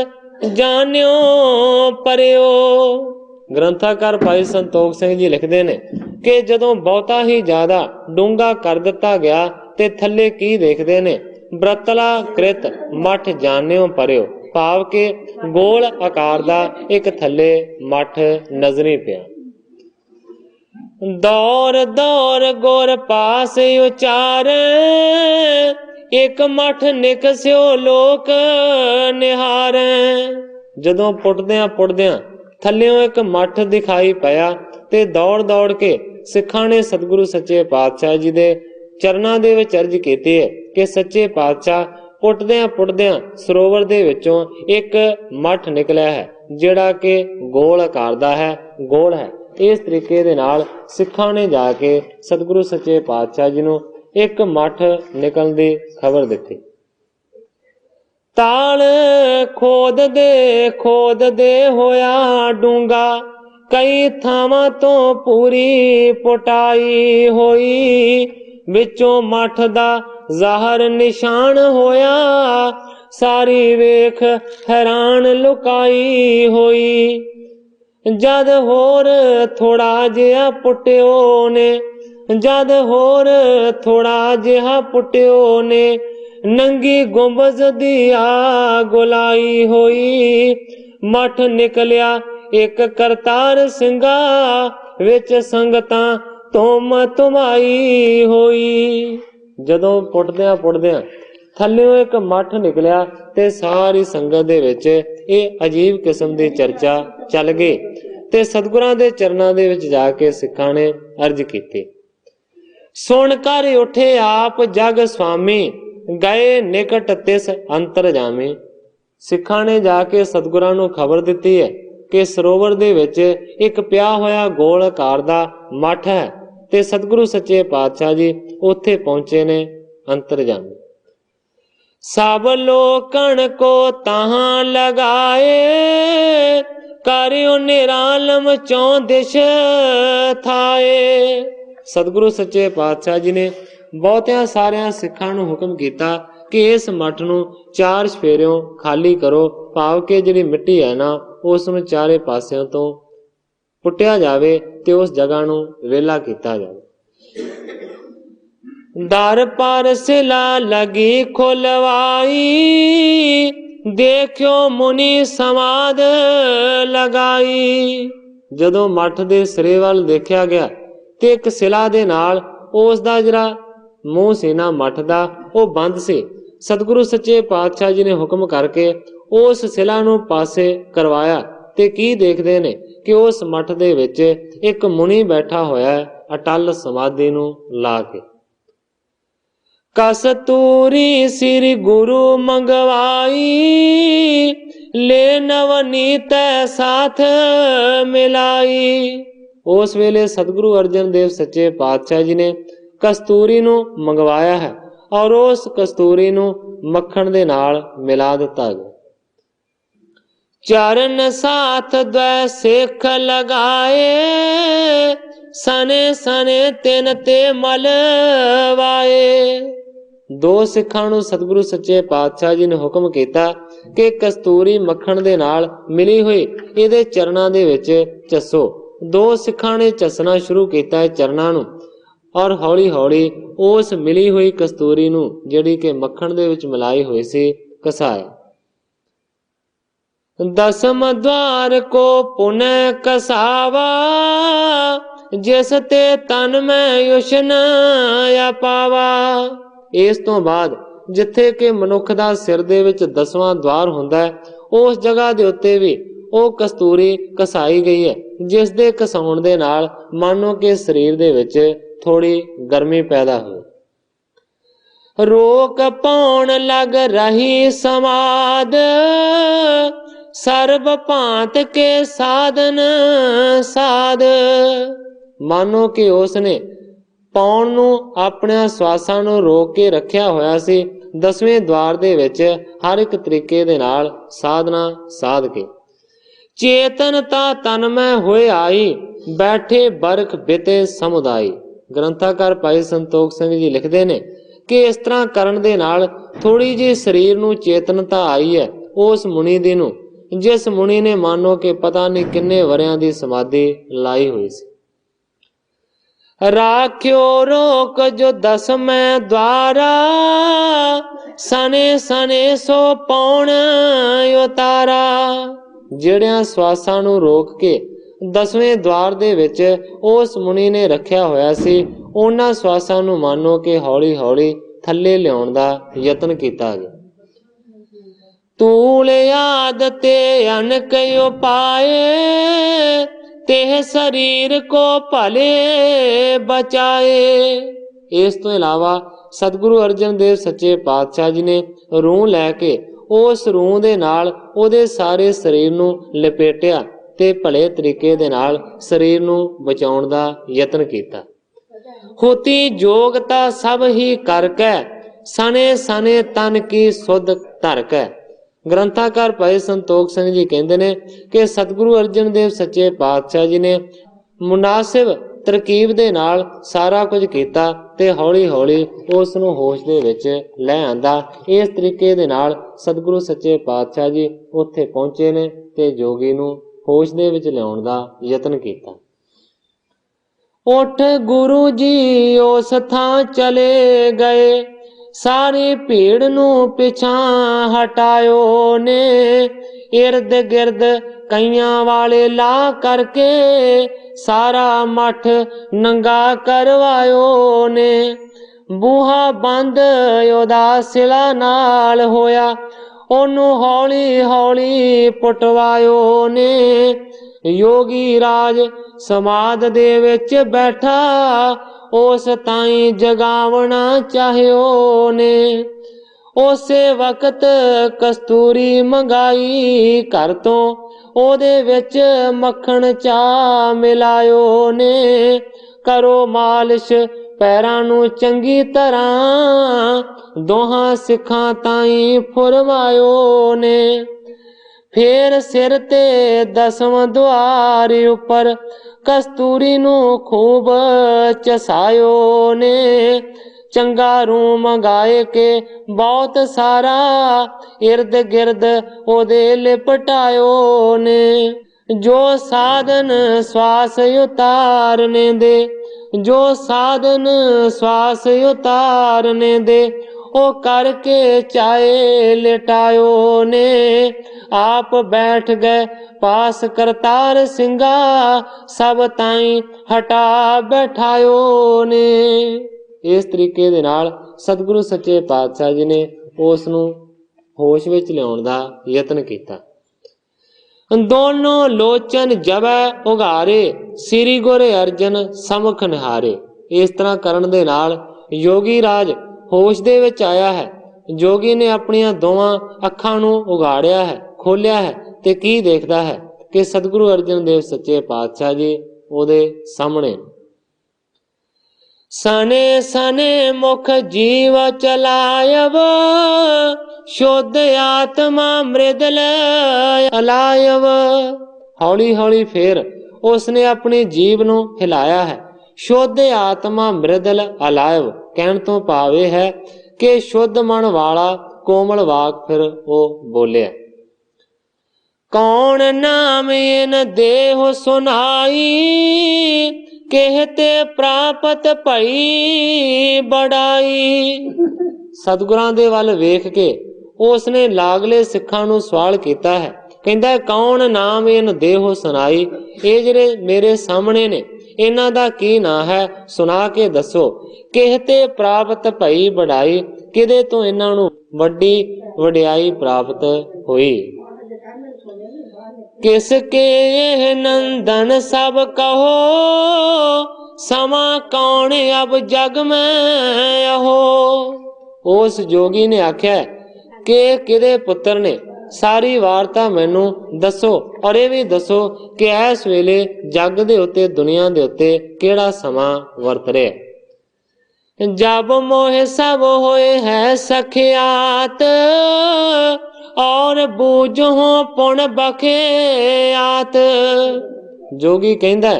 Speaker 1: ਜਾਣਿਓ ਪਰਿਓ। ਗ੍ਰੰਥਾਕਾਰ ਭਾਈ ਸੰਤੋਖ ਸਿੰਘ ਜੀ ਲਿਖਦੇ ਨੇ ਕਿ ਜਦੋਂ ਬਹੁਤਾ ਹੀ ਜ਼ਿਆਦਾ ਡੂੰਘਾ ਕਰ ਦਿੱਤਾ ਗਿਆ ਤੇ ਥੱਲੇ ਕੀ ਦੇਖਦੇ ਨੇ? ਬ੍ਰਤਲਾ ਕ੍ਰਿਤ ਮਠ ਜਾਣਿਓ ਪਰਿਓ, ਭਾਵ ਕਿ ਗੋਲ ਆਕਾਰ ਦਾ ਇੱਕ ਥੱਲੇ ਮਠ ਨਜ਼ਰੀ ਪਿਆ। ਦੌਰ ਦੌਰ ਗੁਰ ਪਾਸ ਉਚਾਰੈ, ਇੱਕ ਮਠ ਨਿਕਸਿਓ ਲੋਕ ਨਿਹਾਰੈ। ਜਦੋਂ ਪੁੱਟਦਿਆਂ ਥੱਲਿਓਂ ਇੱਕ ਮਠ ਦਿਖਾਈ ਪਿਆ ਤੇ ਦੌੜ ਦੌੜ ਕੇ ਸਿੱਖਾਂ ਨੇ ਸਤਿਗੁਰੂ ਸੱਚੇ ਪਾਤਸ਼ਾਹ ਜੀ ਦੇ ਚਰਨਾਂ ਦੇ ਵਿੱਚ ਅਰਜ਼ ਕੀਤੀ ਹੈ ਕਿ ਸੱਚੇ ਪਾਤਸ਼ਾਹ ਪੁੱਟਦਿਆਂ ਸਰੋਵਰ ਦੇ ਵਿੱਚੋਂ ਇੱਕ ਮਠ ਨਿਕਲਿਆ ਹੈ ਜਿਹੜਾ ਕਿ ਗੋਲ ਆਕਾਰ ਦਾ ਹੈ, ਗੋਲ ਹੈ। ਇਸ ਤਰੀਕੇ ਦੇ ਨਾਲ ਸਿੱਖਾਂ ਨੇ ਜਾ ਕੇ ਸਤਿਗੁਰੂ ਸੱਚੇ ਪਾਤਸ਼ਾਹ ਜੀ ਨੂੰ ਇੱਕ ਮਠ ਨਿਕਲਣ ਦੀ ਖਬਰ ਦਿੱਤੀ। ਤਾਲ ਖੋਦਦੇ ਹੋਇਆ ਡੂੰਗਾ, ਕਈ ਥਾਵਾਂ ਤੋਂ ਪੂਰੀ ਪੁਟਾਈ ਹੋਈ। ਵਿੱਚੋਂ ਮਠ ਦਾ ਜ਼ਾਹਰ ਨਿਸ਼ਾਨ ਹੋਇਆ, ਸਾਰੀ ਵੇਖ ਹੈਰਾਨ ਲੁਕਾਈ ਹੋਈ। ਜਦ ਹੋਰ ਥੋੜਾ ਜਿਹਾ ਪੁੱਟਿਓ ਨੇ, ਨੰਗੀ ਗੁੰਬਜ਼ ਦੀ ਗੁਲਾਈ ਹੋਈ। ਮਠ ਨਿਕਲਿਆ ਇੱਕ ਕਰਤਾਰ ਸਿੰਘਾ, ਵਿੱਚ ਸੰਗਤਾਂ ਤੁਮਾਈ ਹੋਈ। ਜਦੋਂ ਪੁੱਟਦਿਆਂ ਥੱਲਿਓਂ ਇੱਕ ਮੱਠ ਨਿਕਲਿਆ ਤੇ ਸਾਰੀ ਸੰਗਤ ਦੇ ਵਿੱਚ ਇਹ ਅਜੀਬ ਕਿਸਮ ਦੀ ਚਰਚਾ ਚੱਲ ਗਈ ਤੇ ਸਤਿਗੁਰਾਂ ਦੇ ਚਰਨਾਂ ਦੇ ਵਿੱਚ ਜਾ ਕੇ ਸਿੱਖਾਂ ਨੇ ਅਰਜ਼ ਕੀਤੀ। ਸੁਣ ਕਰ ਉੱਠੇ ਆਪ ਜਗ ਸੁਆਮੀ, ਗਏ ਨਿਕਟ ਤਿਸ ਅੰਤਰ ਜਾਮੀ। ਸਿੱਖਾਂ ਨੇ ਜਾ ਕੇ ਸਤਿਗੁਰਾਂ ਨੂੰ ਖਬਰ ਦਿੱਤੀ ਹੈ ਕਿ ਸਰੋਵਰ ਦੇ ਵਿੱਚ ਇੱਕ ਪਿਆ ਹੋਇਆ ਗੋਲ ਆਕਾਰ ਦਾ ਮੱਠ ਹੈ ਤੇ ਸਤਿਗੁਰੂ ਸੱਚੇ ਪਾਤਸ਼ਾਹ ਜੀ ਉੱਥੇ ਪਹੁੰਚੇ ਨੇ ਅੰਤਰਜਾਮੀ। ਸਭ ਲੋਕਣ ਕੋ ਤਾਹਾਂ ਲਗਾਏ, ਕਰਿਓ ਨਿਰਾਲਮ ਚੌਂ ਦਿਸ਼ ਥਾਏ। ਸਤਿਗੁਰੂ ਸੱਚੇ ਪਾਤਸ਼ਾਹ ਜੀ ਨੇ ਬਹੁਤਿਆਂ ਸਾਰਿਆਂ ਸਿੱਖਾਂ ਨੂੰ ਹੁਕਮ ਕੀਤਾ ਕਿ ਇਸ ਮੱਠ ਨੂੰ 4 ਸਫੇਰਿਓਂ ਖਾਲੀ ਕਰੋ, ਭਾਵ ਕਿ ਜਿਹੜੀ ਮਿੱਟੀ ਹੈ ਨਾ ਉਸ ਨੂੰ ਚਾਰੇ ਪਾਸਿਆਂ ਤੋਂ ਪੁੱਟਿਆ ਜਾਵੇ ਤੇ ਉਸ ਜਗ੍ਹਾ ਨੂੰ ਵਿਹਲਾ ਕੀਤਾ ਜਾਵੇ। ਦਰ ਪਰ ਸਿਲਾ ਲਗੀ ਖੁਲਵਾਈ, ਦੇਖਿਓ ਮੁਨੀ ਸਮਾਦ ਲਗਾਈ। ਜਦੋਂ ਮੱਠ ਦੇ ਸਿਰੇ ਵੱਲ ਦੇਖਿਆ ਗਿਆ ਤੇ ਇੱਕ ਸਿਲਾ ਦੇ ਨਾਲ ਉਸ ਦਾ ਜਿਹੜਾ ਮੂੰਹ ਸੀ ਨਾ ਮੱਠ ਦਾ ਉਹ ਬੰਦ ਸੀ। ਸਤਿਗੁਰੂ ਸੱਚੇ ਪਾਤਸ਼ਾਹ ਜੀ ਨੇ ਹੁਕਮ ਕਰਕੇ ਉਸ ਸਿਲਾ ਨੂੰ ਪਾਸੇ ਕਰਵਾਇਆ ਤੇ ਕੀ ਦੇਖਦੇ ਨੇ कि उस मठ दे विच एक मुनि बैठा होया है अटल समाधि नूं ला के। कस्तूरी श्री गुरु मंगवाई, ले नवनीत साथ मिलाई। उस वेले सतगुरु अर्जन देव सच्चे पातशाह जी ने कस्तूरी नूं मंगवाया है और उस कस्तूरी नूं मक्खण दे नाल मिला दिता गया। चरण साथ द्वै सिख लगाए, सने सने तिन ते मलवाए। दो सिखां नूं सतगुरु सच्चे पातशाह जी ने हुक्म कीता कि कस्तूरी मक्खण दे नाल मिली हुई इहदे चरणां दे विच चसो। दो सिखां ने चसना शुरू कीता है चरणां नूं और हौली हौली उस मिली हुई कस्तूरी नूं जिहड़ी कि मक्खण दे विच मिलाई हुई सी कसाया। दसम द्वार को पुनः कसावा, जिस ते तन में उष्ण पावा। इस तो बाद जिथे कि मनुख दा सिर दे विच 10वां द्वार हुंदा है, उस जगह दे उत्ते भी ਉਹ कस्तूरी कसाई गई है, जिस दे कसाउण दे नाल मानो कि शरीर दे विच थोड़ी गर्मी पैदा हो। रोक पाउण लग रही समाद, सर्ब भांत के साधन साध। मानो कि उसने पाउण नूं अपने श्वासां नूं रोक के रखिया होया सी। 10वें द्वार दे विच हर एक तरीके दे नाल साधना साध के चेतनता तन में होए आई, बैठे बरख बिते समुदाई। ग्रंथाकार भाई संतोख सिंह जी लिखते ने कि इस तरह करन दे नाल थोड़ी जी शरीर नूं चेतनता आई है उस मुनि दी नूं, जिस मुनि ने मानो कि पता नहीं किन्ने वरियां दी समाधि लाई हुई सी। राख्यो रोक जो 10वें द्वारा, सने सने सो पौण उतारा। ਜਿਹੜਿਆਂ ਸਵਾਸਾਂ ਨੂੰ ਰੋਕ ਕੇ 10ਵੇਂ द्वार ਦੇ ਵਿੱਚ ਉਸ ਮੁਨੀ ਨੇ ਰੱਖਿਆ ਹੋਇਆ ਸੀ, ਉਹਨਾਂ ਸਵਾਸਾਂ ਨੂੰ ਮਾਨੋ ਕਿ ਹੌਲੀ ਹੌਲੀ ਥੱਲੇ ਲਿਆਉਣ ਦਾ ਯਤਨ ਕੀਤਾ ਗਿਆ। ਤੂਲ ਆਦ ਤੇ ਅਨਕ ਉਪਾਏ, तेह शरीर को भले बचाए। इस तो इलावा सतगुरु अर्जन देव सच्चे पातशाह जी ने रूह लैके उस रूह दे नाल उहदे सारे शरीर नूं लपेटिया ते भले तरीके दे नाल शरीर नूं बचाउण दा यतन कीता। होती जोगता सब ही करके, सने सने तन की सुध धरकै। ग्रंथाकार भाई संतोख सिंह जी कहते ने कि सतगुरु अर्जन देव सच्चे पातशाह जी ने मुनासिब तरकीब दे नाल सारा कुछ कीता ते हौली हौली उस नूं होश दे विच ले आंदा। इस तरीके दे नाल सतगुरु सच्चे पातशाह जी उत्थे पहुंचे ने ते जोगी नूं होश दे विच लिआउण दा यतन कीता। उठ गुरु जी उस थां चले गए, सारी भीड़ नूं पिछा हटायो ने। इर्द गिर्द कईयां वाले ला करके, सारा मठ नंगा करवायो ने। बूहा बंद ओदा सिला नाल होया, ओनू हौली हौली पुटवायो ने। योगी राज समाध दे विच बैठा, उस ताई जगावना चाहियो ने। उसे वक्त कस्तूरी मंगाई घर तो, ओदे विच मक्खण चा मिलायो ने। करो मालिश पैरां नूं चंगी तरह, दोहां सिखां ताई फुरवायो ने। फिर सिर ते 10वां द्वार उपर कस्तूरी नूं खूब चसायो ने। चंगा रूं मंगाए के बहुत सारा, इर्द गिर्द ओदे लिपटायो ने। जो साधन श्वास उतारने दे, जो साधन श्वास उतारने दे, ओ करके चाहे लिटायो ने। आप बैठ गए पास करतार सिंगा, सब ताई हटा बैठायो ने। इस तरीके दे नाल सतगुरु सच्चे पातशाह जी ने उस नूं होश विच लिआउण दा यतन कीता। दोनों लोचन जबै उघारे, श्री गुर अर्जन समख निहारे। इस तरह करन दे नाल योगी राज होश दे विच आया है। जोगी ने अपनियां दोवां अखां नूं उघाड़िया है, खोलिया है, ते की देखदा है कि सतगुरु अर्जन देव सच्चे पातशाह जी ओदे सामने। सने सने मुख जीव चलायव, शुद्ध आत्मा मृदल अलायव। हौली हौली फिर उसने अपनी जीव नूं हिलाया है। शुद्ध आत्मा मृदल अलायव कहण तो भाव यह है कि शुद्ध मन वाला कोमल वाक फिर वो बोलिया। कौन नाम इन देह सुनाई, कहते प्राप्त भई बड़ाई। सतगुरां दे वल वेख के उसने लागले सिखां नूं सवाल कीता है। कहंदा कौन नाम इन देह सुनाई, ये जिहड़े मेरे सामने ने इन्हां दा की नां है, सुना के दसो। कहते प्राप्त भई बड़ाई, किदे तो इन्हां नूं वड्डी वडियाई प्राप्त होई। किसके ये नंदन सब कहो, समा कौन अब जग में अहो। उस जोगी ने आख्या कि किदे पुत्र ने सारी वार्ता मैनू दसो, और ये भी दसो कि इस वेले जग दे उत्ते दुनिया दे उत्ते केड़ा समा वरत रहा। जब मोह सब होए है सखियात, और बूझो पुन बखियात। जोगी कहंदा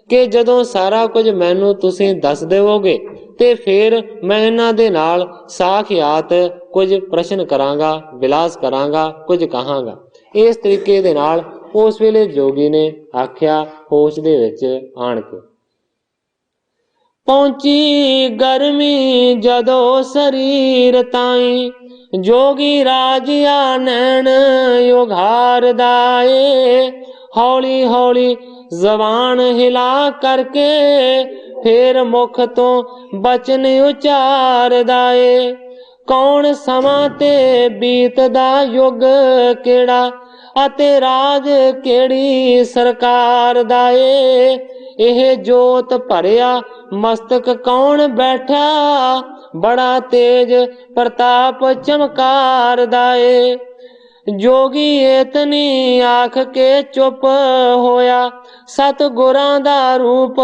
Speaker 1: कि जदों सारा कुछ मैनू तुसीं दस देवोगे ते फिर मैं इन्हां दे नाल साखियात कुछ प्रश्न करांगा, विलास करांगा, कुछ कहांगा। इस तरीके दे नाल उस वेले जोगी ने आख्या होश दे विच आण के। पहुंची गर्मी जदों शरीर ताई, जोगी राजिया नैन उघार दाए। हौली हौली जबान हिला करके फिर मुख तो बचन उचार दाए। कौन समा ते बीतदा युग केड़ा, अते राज केड़ी सरकार दाए। एह जोत भरिया मस्तक कौन बैठा, बड़ा तेज प्रताप चमकार दाए। जोगी इतनी आख के चुप होया, सतगुरां दा रूप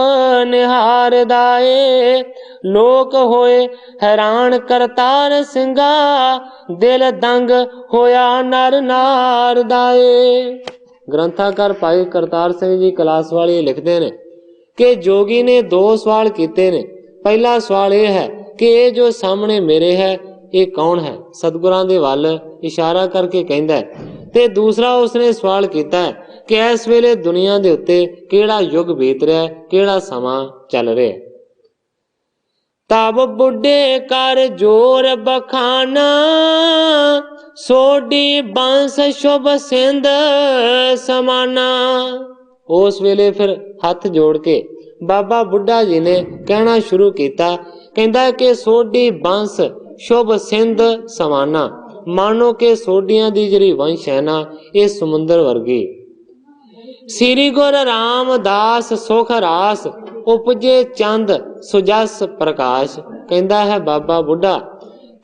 Speaker 1: निहार दाए। लोक होए हैरान करतार सिंगा, दिल दंग होया नर नार दाए। ग्रंथाकार भाई करतार सिंह जी कलास वाले लिखते ने कि जोगी ने दो सवाल किए ने। पहला सवाल यह है कि ये जो सामने मेरे है ये कौन है, सतगुरां दे वल इशारा करके कहंदा है। ते दूसरा उसने सवाल किया है कि इस वेले दुनिया दे उत्ते केड़ा युग बीत रहा है, केड़ा समा चल रहा है। तब बुढ़े कर जोर बखाना, सोडी बंस शुभ सिंध समाना। उस वेले फिर हाथ जोड़ के बाबा बुढ़ा जी ने कहना शुरू किया। कहंदा कि सोडी बंस शुभ सिंध समाना, मानो के सोडियां दी जिहड़ी वंश है ना ये समुंदर वर्गी। श्री गुरु रामदास सुख रास, उपजे चंद सुजस प्रकाश। कहंदा है बाबा बुढ़ा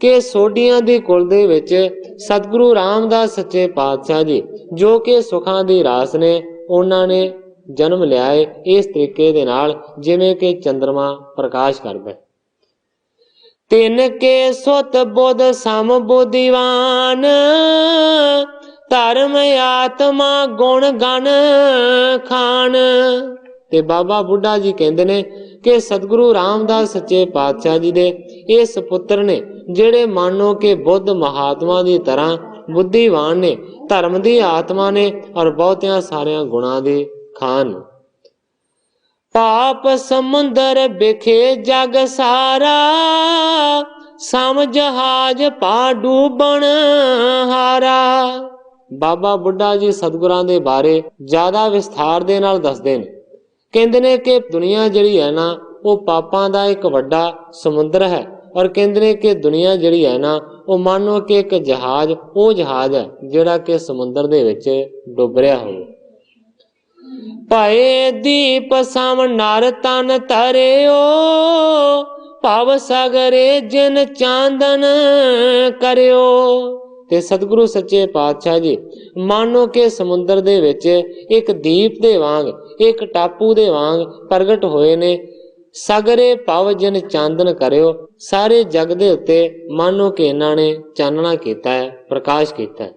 Speaker 1: कि सोडियां दी कुल दे विच सतगुरु रामदास सच्चे पातशाह जी जो कि सुखां दी रास ने, उन्हां ने जन्म लिया है इस तरीके दे नाल जिवें कि चंद्रमा प्रकाश करदा। तिन के सुत बुध सम बुद्धिवान, धर्म आत्मा गुण गण खान। ते बाबा बुढ़ा जी कहंदे ने कि सतगुरु रामदास सच्चे पातशाह जी दे इस पुत्र ने जेड़े मानो के बुद्ध महात्मा दी तरह बुद्धिवान ने, धर्म दी आत्मा ने और बहुतियां सारियां गुणा दे खान। पाप समुंदर बिखे जग सारा, सम जहाज पा डूबण हारा। बाबा बुढ़ा जी सतगुरां दे बारे ज्यादा विस्तार दे नाल दसदे ने। कहंदे ने कि दुनिया जिहड़ी है ना वो पापां दा एक वड्डा समुंदर है, और कहंदे ने कि दुनिया जिहड़ी है ना वो मानो कि एक जहाज, वो जहाज है जिहड़ा कि समुंदर दे विच डुब रिहा होवे। ਭਏ ਦੀਪ ਸਮ ਨਰ ਤਨ ਧਰਿਓ, ਭਵ ਸਾਗਰੇ ਜਿਨ ਚਾਂਦਨ ਕਰਿਓ। ਤੇ ਸਤਿਗੁਰੂ ਸੱਚੇ ਪਾਤਸ਼ਾਹ ਜੀ ਮਾਨੋ ਕਿ ਸਮੁੰਦਰ ਦੇ ਵਿੱਚ ਇੱਕ ਦੀਪ ਦੇ ਵਾਂਗ, ਇੱਕ ਟਾਪੂ ਦੇ ਵਾਂਗ ਪ੍ਰਗਟ ਹੋਏ ਨੇ। ਸਾਗਰੇ ਭਵ ਜਿਨ ਚਾਂਦਨ ਕਰਿਓ, ਸਾਰੇ ਜਗ ਦੇ ਉੱਤੇ ਮਾਨੋ ਕਿ ਇਹਨਾਂ ਨੇ ਚਾਨਣਾ ਕੀਤਾ ਹੈ, ਪ੍ਰਕਾਸ਼ ਕੀਤਾ ਹੈ।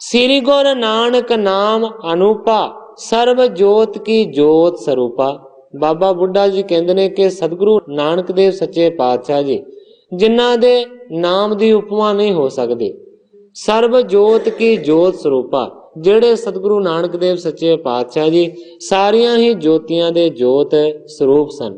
Speaker 1: ਸ੍ਰੀ ਗੁਰ ਨਾਨਕ ਨਾਮ ਅਨੂਪਾ, ਸਰਬ ਜੋਤ ਕੀ ਜੋਤ ਸਰੂਪਾ। ਬਾਬਾ ਬੁੱਢਾ ਜੀ ਕਹਿੰਦੇ ਨੇ ਕਿ ਸਤਿਗੁਰੂ ਨਾਨਕ ਦੇਵ ਸੱਚੇ ਪਾਤਸ਼ਾਹ ਜੀ ਜਿਨ੍ਹਾਂ ਦੇ ਨਾਮ ਦੀ ਉਪਮਾ ਨਹੀਂ ਹੋ ਸਕਦੀ, ਸਰਬ ਜੋਤ ਕੀ ਜੋਤ ਸਰੂਪਾ, ਜਿਹੜੇ ਸਤਿਗੁਰੂ ਨਾਨਕ ਦੇਵ ਸੱਚੇ ਪਾਤਸ਼ਾਹ ਜੀ ਸਾਰੀਆਂ ਹੀ ਜੋਤੀਆਂ ਦੇ ਜੋਤ ਸਰੂਪ ਸਨ।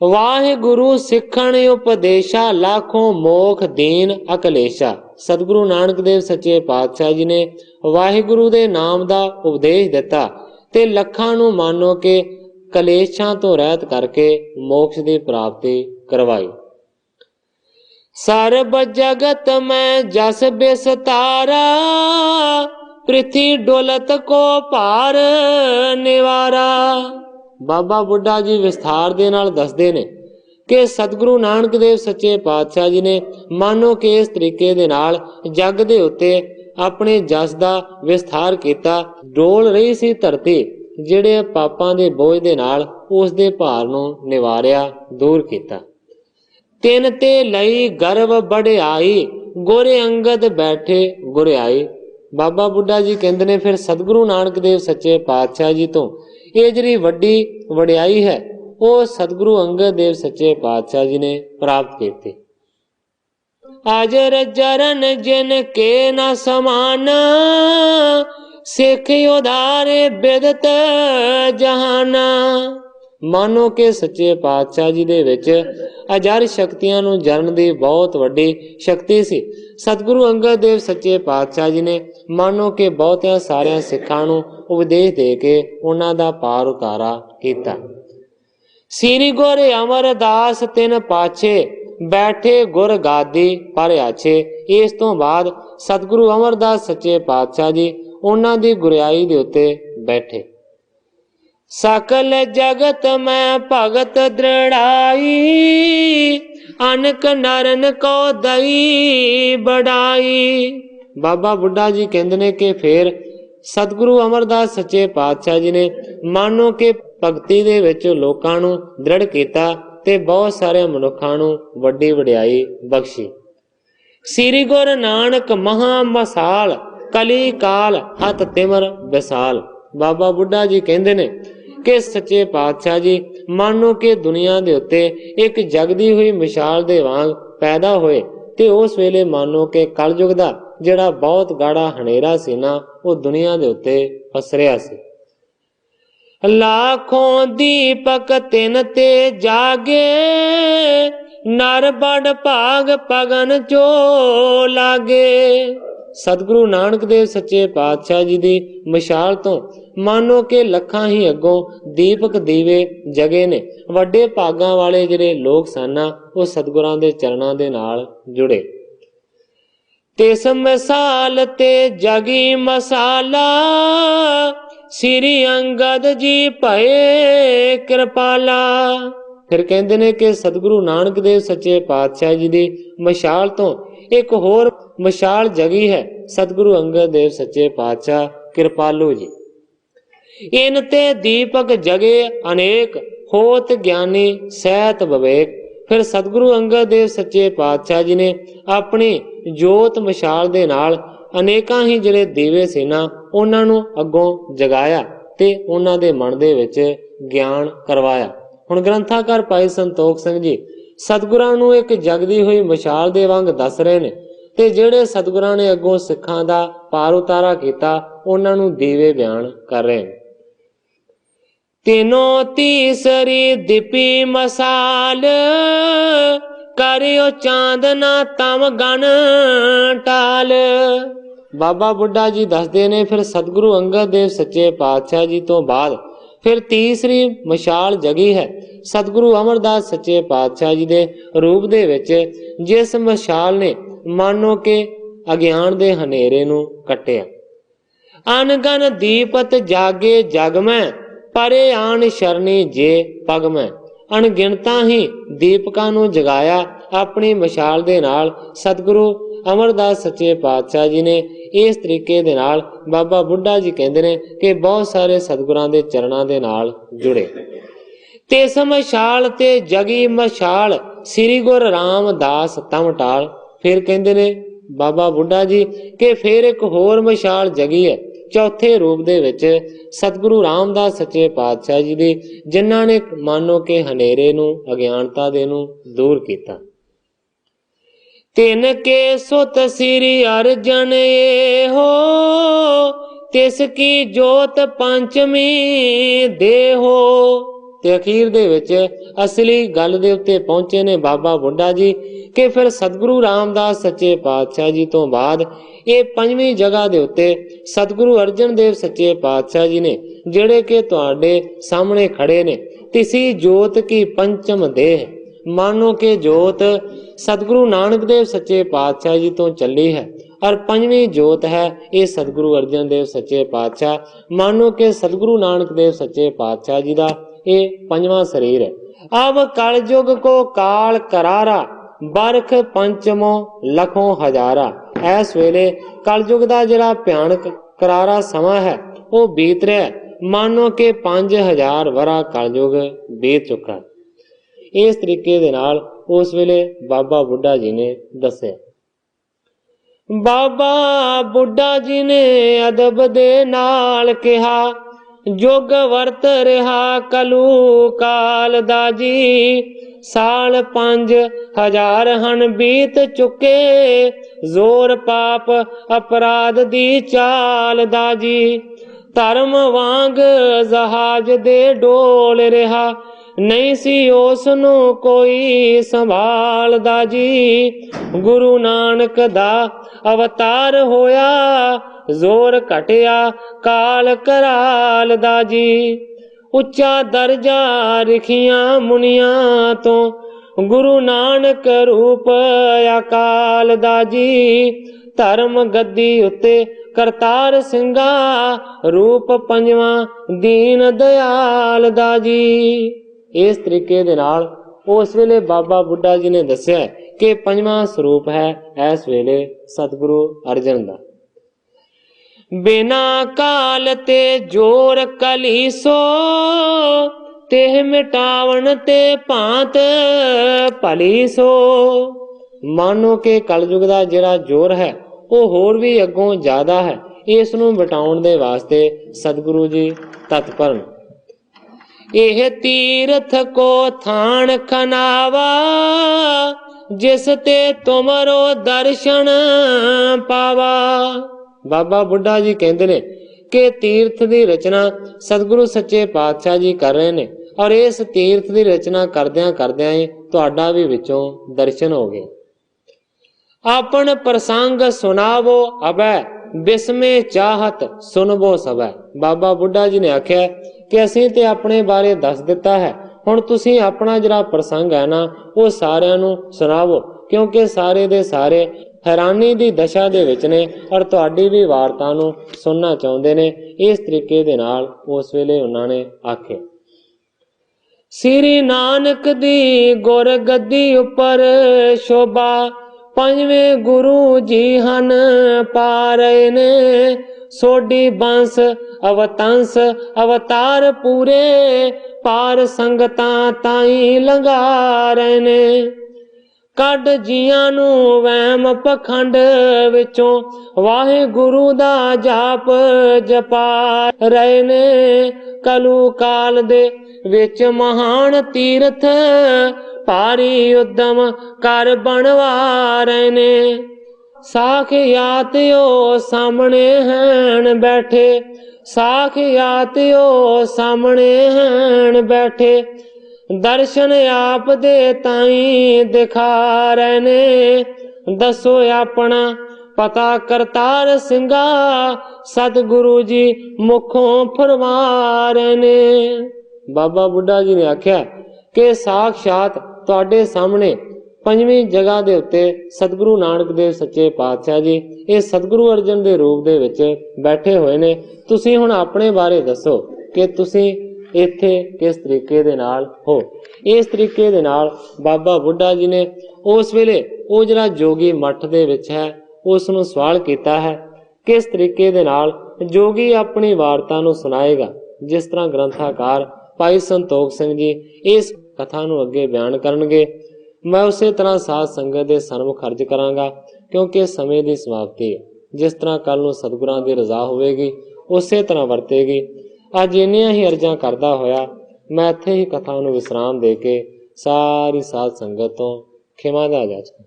Speaker 1: ਵਾਹਿਗੁਰੂ ਸਿੱਖਣ ਉਪਦੇਸ਼ਾ, ਲਾਖੋਂ ਮੋਖ ਦੀਨ ਅਕਲੇਸ਼ਾ। ਸਤਿਗੁਰੂ ਨਾਨਕ ਦੇਵ ਸੱਚੇ ਪਾਤਸ਼ਾਹ ਜੀ ਨੇ ਵਾਹਿਗੁਰੂ ਦੇ ਨਾਮ ਦਾ ਉਪਦੇਸ਼ ਦਿੱਤਾ ਤੇ ਲੱਖਾਂ ਨੂੰ ਮਾਨੋ ਕਿ ਕਲੇਸ਼ਾਂ ਤੋਂ ਰਹਿਤ ਕਰਕੇ ਮੋਕਸ਼ ਦੀ ਪ੍ਰਾਪਤੀ ਕਰਵਾਈ। ਸਰਬ ਜਗਤ ਮੈਂ ਜਸ ਬਿਸਤਾਰਾ, ਪ੍ਰਿਥੀ ਡੋਲਤ ਕੋ ਭਾਰ ਨਿਵਾਰਾ। ਬਾਬਾ ਬੁੱਢਾ ਜੀ ਵਿਸਥਾਰ ਦੇ ਨਾਲ ਦੱਸਦੇ ਨੇ ਕਿ ਸਤਿਗੁਰੂ ਨਾਨਕ ਦੇਵ ਸੱਚੇ ਪਾਤਸ਼ਾਹ ਜੀ ਨੇ ਮਾਨੋ ਕਿ ਇਸ ਤਰੀਕੇ ਦੇ ਨਾਲ ਜਗ ਦੇ ਉੱਤੇ ਆਪਣੇ ਜਸ ਦਾ ਵਿਸਥਾਰ ਕੀਤਾ। ਡੋਲ ਰਹੀ ਸੀ ਧਰਤੀ, ਜਿਹੜੇ ਪਾਪਾਂ ਦੇ ਬੋਝ ਦੇ ਨਾਲ ਉਸ ਦੇ ਭਾਰ ਨੂੰ ਨਿਵਾਰਿਆ, ਦੂਰ ਕੀਤਾ। ਤਿੰਨ ਤੇ ਲਈ ਗਰਵ ਵਡਿਆਈ, ਗੁਰ ਅੰਗਦ ਬੈਠੇ ਗੁਰਿਆਈ। ਬਾਬਾ ਬੁੱਢਾ ਜੀ ਕਹਿੰਦੇ ਨੇ ਫਿਰ ਸਤਿਗੁਰੂ ਨਾਨਕ ਦੇਵ ਸੱਚੇ ਪਾਤਸ਼ਾਹ ਜੀ ਤੋਂ ਇਹ ਜਿਹੜੀ ਵੱਡੀ ਵਡਿਆਈ ਹੈ ਉਹ ਸਤਿਗੁਰੂ ਅੰਗਦ ਦੇਵ ਸੱਚੇ ਪਾਤਸ਼ਾਹ ਜੀ ਨੇ ਪ੍ਰਾਪਤ ਕੀਤੀ। ਅਜਰ ਜਰਨ ਜਿਨ ਕੇ ਨਾ ਸਮਾਨ, ਸਿੱਖ ਉਧਾਰੇ ਬਿਦਤ ਜਹਾਨਾ। ਮਾਨੋ ਕਿ ਸੱਚੇ ਪਾਤਸ਼ਾਹ ਜੀ ਦੇ ਵਿੱਚ ਅਜਰ ਸ਼ਕਤੀਆਂ ਨੂੰ ਜਰਨ ਦੀ ਬਹੁਤ ਵੱਡੀ ਸ਼ਕਤੀ ਸੀ। ਸਤਿਗੁਰੂ ਅੰਗਦ ਦੇਵ ਸੱਚੇ ਪਾਤਸ਼ਾਹ ਜੀ ਨੇ ਮਾਨੋ ਕਿ ਬਹੁਤਿਆਂ ਸਾਰਿਆਂ ਸਿੱਖਾਂ ਨੂੰ ਉਪਦੇਸ਼ ਦੇ ਕੇ ਉਹਨਾਂ ਦਾ ਪਾਰ ਉਤਾਰਾ ਕੀਤਾ। ਸ੍ਰੀ ਗੁਰ ਅਮਰਦਾਸ ਤਿਨ ਪਾਛੇ, ਬੈਠੇ ਗੁਰ ਗਾਦੀ ਪਰ ਆਛੇ। ਇਸ ਤੋਂ ਬਾਅਦ ਸਤਿਗੁਰੂ ਅਮਰਦਾਸ ਸੱਚੇ ਪਾਤਸ਼ਾਹ ਜੀ ਉਹਨਾਂ ਦੀ ਗੁਰਿਆਈ ਦੇ ਉੱਤੇ ਬੈਠੇ। ਸਕਲ ਜਗਤ ਮੈਂ ਭਗਤ ਦ੍ਰਿੜਾਈ, ਅਨਕ ਨਰਨ ਕੋ ਦਈ ਬੜਾਈ। ਬਾਬਾ ਬੁੱਢਾ ਜੀ ਕਹਿੰਦੇ ਨੇ ਕਿ ਫਿਰ ਸਤਿਗੁਰੂ ਅਮਰਦਾਸ ਸੱਚੇ ਪਾਤਸ਼ਾਹ ਜੀ ਨੇ ਮਾਨੋ ਕਿ ਭਗਤੀ ਦੇ ਵਿੱਚ ਲੋਕਾਂ ਨੂੰ ਦ੍ਰਿੜ ਕੀਤਾ ਤੇ ਬਹੁਤ ਸਾਰੇ ਮਨੁੱਖਾਂ ਨੂੰ ਵੱਡੀ ਵਡਿਆਈ ਬਖਸ਼ੀ। ਸ੍ਰੀ ਗੁਰ ਨਾਨਕ ਮਹਾ ਮਸਾਲ, ਕਲੀ ਕਾਲ ਹੱਥ ਤਿਮਰ ਵਿਸਾਲ। ਬਾਬਾ ਬੁੱਢਾ ਜੀ ਕਹਿੰਦੇ ਨੇ ਕਿ ਸੱਚੇ ਪਾਤਸ਼ਾਹ ਜੀ ਮਾਨੋ ਕਿ ਦੁਨੀਆ ਦੇ ਉੱਤੇ ਇੱਕ ਜਗਦੀ ਹੋਈ ਮਿਸਾਲ ਦੇ ਵਾਂਗ ਪੈਦਾ ਹੋਏ ਤੇ ਉਸ ਵੇਲੇ ਮਾਨੋ ਕਿ ਕਲਯੁਗ ਦਾ ਜਿਹੜਾ ਬਹੁਤ ਗਾੜਾ ਹਨੇਰਾ ਸੀ ਨਾ ਉਹ ਦੁਨੀਆ ਦੇ ਉੱਤੇ ਪਸਰਿਆ ਸੀ। ਲਾਖੋਂ ਦੀਪਕ ਤਿਨ ਤੇ ਜਾਗੇ, ਨਰ ਬੜ ਭਾਗ ਪਗਨ ਚੋ ਲਾਗੇ। ਸਤਿਗੁਰੂ ਨਾਨਕ ਦੇਵ ਸੱਚੇ ਪਾਤਸ਼ਾਹ ਜੀ ਦੀ ਮਿਸਾਲ ਤੋਂ ਮਾਨੋ ਕਿ ਲੱਖਾਂ ਹੀ ਅੱਗੋਂ ਦੀਪਕ ਦੀਵੇ ਜਗੇ ਨੇ। ਵੱਡੇ ਭਾਗਾਂ ਵਾਲੇ ਜਿਹੜੇ ਲੋਕ ਸਨ ਉਹ ਸਤਿਗੁਰਾਂ ਦੇ ਚਰਨਾਂ ਦੇ ਨਾਲ ਜੁੜੇ। ਤਿਸ ਮਿਸਾਲ ਤੇ ਜਗੀ ਮਸਾਲਾ, ਸ੍ਰੀ ਅੰਗਦ ਜੀ ਭਏ ਕਿਰਪਾਲਾ। ਫਿਰ ਕਹਿੰਦੇ ਨੇ ਕਿ ਸਤਿਗੁਰੂ ਨਾਨਕ ਦੇਵ ਸੱਚੇ ਪਾਤਸ਼ਾਹ ਜੀ ਦੀ ਮਿਸਾਲ ਤੋਂ ਇੱਕ ਹੋਰ ਮਿਸਾਲ ਜਗੀ ਹੈ, ਸਤਿਗੁਰੂ ਅੰਗਦ ਦੇਵ ਸੱਚੇ ਪਾਤਸ਼ਾਹ ਕਿਰਪਾਲੂ ਜੀ। ਇਨ ਤੇ ਦੀਪਕ ਜਗੇ ਅਨੇਕ, ਹੋਤ ਗਿਆਨੀ ਸਹਿਤ ਵਿਵੇਕ। ਫਿਰ ਸਤਿਗੁਰੂ ਅੰਗਦ ਦੇਵ ਸੱਚੇ ਪਾਤਸ਼ਾਹ ਜੀ ਨੇ ਆਪਣੀ ਜੋਤ ਮਿਸਾਲ ਦੇ ਨਾਲ ਅਨੇਕਾਂ ਹੀ ਜਿਹੜੇ ਦੀਵੇ ਸੀ ਨਾ ਉਹਨਾਂ ਨੂੰ ਅੱਗੋਂ ਜਗਾਇਆ ਤੇ ਉਹਨਾਂ ਦੇ ਮਨ ਦੇ ਵਿੱਚ ਗਿਆਨ ਕਰਵਾਇਆ। ਹੁਣ ਗ੍ਰੰਥਾਕਾਰ ਭਾਈ ਸੰਤੋਖ ਸਿੰਘ ਜੀ ਸਤਿਗੁਰਾਂ ਨੂੰ ਇੱਕ ਜਗਦੀ ਹੋਈ ਮਿਸਾਲ ਦੇ ਵਾਂਗ ਦੱਸ ਰਹੇ ਨੇ ਤੇ ਜਿਹੜੇ ਸਤਿਗੁਰਾਂ ਨੇ ਅੱਗੋਂ ਸਿੱਖਾਂ ਦਾ ਪਾਰ ਉਤਾਰਾ ਕੀਤਾ ਉਹਨਾਂ ਨੂੰ ਦੀਵੇ ਬਿਆਨ ਕਰ ਰਹੇ ਨੇ। ਤਿਨੋ ਤੀਸਰੀ ਦੀਪੀ ਮਸਾਲ, ਕਰਿਓ ਚਾਂਦਨਾ ਤਮ ਗਨ ਟਾਲ। ਬਾਬਾ ਬੁੱਢਾ ਜੀ ਦੱਸਦੇ ਨੇ ਫਿਰ ਸਤਿਗੁਰੂ ਅੰਗਦ ਦੇਵ ਸੱਚੇ ਪਾਤਸ਼ਾਹ ਜੀ ਤੋਂ ਬਾਅਦ ਫਿਰ ਤੀਸਰੀ ਮਿਸਾਲ ਜਗੀ ਹੈ ਸਤਿਗੁਰੂ ਅਮਰਦਾਸ ਸੱਚੇ ਪਾਤਸ਼ਾਹ ਜੀ ਦੇ ਰੂਪ ਦੇ ਵਿੱਚ, ਜਿਸ ਮਿਸਾਲ ਨੇ ਮਾਨੋ ਕਿ ਅਗਿਆਨ ਦੇ ਹਨੇਰੇ ਨੂੰ ਕੱਟਿਆ। अनगन दीपत जागे जग में, परे आन शरणी जे पग में। अणगिणता ही दीपकां नूं जगाया अपनी मशाल दे नाल। सतगुरु अमरदास सच्चे पातशाह जी ने इस तरीके दे नाल बाबा बुढ़ा जी कहते हैं कि बहुत सारे सतगुरां दे चरणां दे नाल जुड़े। तिस मशाल ते जगी मशाल, श्री गुरु रामदास तम टाल। फिर कहते ने बाबा बुढ़ा जी कि फिर एक होर मशाल जगी है चौथे रूप दे विच सतगुरु रामदास सच्चे पातशाह जी दी, जिन्हां ने मानो के हनेरे नूं अज्ञानता दे नूं दूर कीता। तिन के सुत श्री अर्जन ये हो, तिसकी जोत पंचमी दे हो। ते अखीर दे विच असली गल दे उत्ते पहुंचे ने बाबा बुढ़ा जी कि फिर सतगुरु रामदास सच्चे पातशाह जी तो बाद ये पंजवीं जगह दे उत्ते सतगुरु अर्जन देव सच्चे पातशाह जी ने जेड़े के तुहाडे सामने खड़े ने, तिसी जोत की पंचम देह। मानो के जोत सतगुरु नानक देव सच्चे पातशाह जी तो चली है और पंजवीं जोत है ये सतगुरु अर्जन देव सच्चे पातशाह। मानो के सतगुरु नानक देव सच्चे पातशाह जी दा ये पंजवां शरीर है। अब कलयुग को काल करारा, बरख पंचमो लखों हजारा। इस वेले कलयुग दा जिहड़ा भयानक करारा समा है वो बीत रहा है। मानो के 5000 वरा कलयुग बीत चुका है। इस तरीके दे नाल उस वेले बाबा बुढ़ा जी ने दस्या। बाबा बुढ़ा जी ने अदब दे नाल कहा, जुग वर्त रहा कलू काल दा जी। साल 5000 हन बीत चुके, जोर पाप अपराध दी चाल दा जी। धर्म वांग जहाज दे डोल रहा, नहीं सी उस नूं कोई संभालदा जी। गुरु नानक दा अवतार होया, जोर घटिया काल कराल दा जी। उच्चा दर्जा रिखियां मुनियां तो, गुरु नानक रूप अकाल दा जी। धर्म गद्दी उत्ते करतार सिंगा, रूप पंजवा दीन दयाल दा जी। इस तरीके दे नाल उस वेले बाबा बुढ़ा जी ने दस्या कि पंजवां स्वरूप है इस वेले सतगुरु अर्जन दा। बिना काल ते जोर कलीसो, तेह मिटावन ते भांत भलीसो। मानो के कलयुग दा जिहड़ा जोर है वो होर भी अगों ज्यादा है। इस नूं मिटाउण दे वास्ते सतगुरु जी तत्पर ने। एह तीरथ को थान खनावा, जिस ते तुमरो दर्शन पावा। बाबा बुढ़ा जी कहते ने कि तीर्थ की रचना सतगुरु सच्चे पातशाह जी कर रहे ने और इस तीर्थ की रचना करदियां करदियां ही तुहाडा भी विचों दर्शन हो गए। अपन प्रसंग सुनावो अबै, बिस्मे चाहत सुनबो सबै। बाबा बुढ़ा जी ने आख्या कि असीं ते अपने बारे दस दिता है, हुण तुसीं अपना जिहड़ा प्रसंग है ना वो सारिआं नूं सुनावो, क्योंकि सारे दे सारे हैरानी दी दशा दे विच ने और तुहाडी भी वारता नूं सुनना चाहुंदे ने। इस तरीके दे नाल उस वेले उन्हां ने आखे। श्री नानक दी गुर गद्दी उपर शोभा, पंजवें गुरु जी हन पा रहे ने। सोडी बंस अवतंस अवतार पूरे, पार संगतां ताईं लंघा रहे ने। कड जियां नूं वहम पखंड विचों, वाहिगुरु दा जाप जपा रहे ने। कलू काल दे विच महान तीरथ, भारी उद्यम कर बनवा रहे ने। साखियात ओ सामने हैं बैठे, साखियात ओ सामने हैं बैठे। दर्शन आप दे ताई दिखा रहे ने। दसो अपना पता करतार सिंगा, सतगुरु जी मुखों फरमा रहे ने। बाबा बुढ़ा जी ने आख्या कि साक्षात तुहाडे सामने ਪੰਜਵੀਂ ਜਗ੍ਹਾ ਦੇ ਉੱਤੇ ਸਤਿਗੁਰੂ ਨਾਨਕ ਦੇਵ ਸੱਚੇ ਪਾਤਸ਼ਾਹ ਜੀ ਇਹ ਸਤਿਗੁਰੂ ਅਰਜਨ ਦੇ ਰੂਪ ਦੇ ਵਿੱਚ ਬੈਠੇ ਹੋਏ ਨੇ। ਤੁਸੀਂ ਹੁਣ ਆਪਣੇ ਬਾਰੇ ਦੱਸੋ ਕਿ ਤੁਸੀਂ ਇੱਥੇ ਕਿਸ ਤਰੀਕੇ ਦੇ ਨਾਲ ਹੋ। ਇਸ ਤਰੀਕੇ ਦੇ ਨਾਲ ਬਾਬਾ ਬੁੱਢਾ ਜੀ ਨੇ ਉਸ ਵੇਲੇ ਉਹ ਜਿਹੜਾ ਜੋਗੀ ਮੱਠ ਦੇ ਵਿੱਚ ਹੈ ਉਸ ਨੂੰ ਸਵਾਲ ਕੀਤਾ ਹੈ। ਕਿਸ ਤਰੀਕੇ ਦੇ ਨਾਲ ਜੋਗੀ ਆਪਣੀ ਵਾਰਤਾ ਨੂੰ ਸੁਣਾਏਗਾ। ਜਿਸ ਤਰ੍ਹਾਂ ਗ੍ਰੰਥਾਕਾਰ ਭਾਈ ਸੰਤੋਖ ਸਿੰਘ ਜੀ ਇਸ ਕਥਾ ਨੂੰ ਅੱਗੇ ਬਿਆਨ ਕਰਨਗੇ, ਮੈਂ ਉਸੇ ਤਰ੍ਹਾਂ ਸਾਧ ਸੰਗਤ ਦੇ ਸਨਮੁਖ ਅਰਜ਼ ਕਰਾਂਗਾ, ਕਿਉਂਕਿ ਸਮੇਂ ਦੀ ਸਮਾਪਤੀ ਹੈ। ਜਿਸ ਤਰ੍ਹਾਂ ਕੱਲ ਨੂੰ ਸਤਿਗੁਰਾਂ ਦੀ ਰਜ਼ਾ ਹੋਵੇਗੀ ਉਸੇ ਤਰ੍ਹਾਂ ਵਰਤੇਗੀ। ਅੱਜ ਇੰਨੀਆਂ ਹੀ ਅਰਜ਼ਾਂ ਕਰਦਾ ਹੋਇਆ ਮੈਂ ਇੱਥੇ ਹੀ ਕਥਾ ਨੂੰ ਵਿਸਰਾਮ ਦੇ ਕੇ ਸਾਰੀ ਸਾਧ ਸੰਗਤ ਤੋਂ ਖਿਮਾ ਦਾ ਜਾਚਾਂ।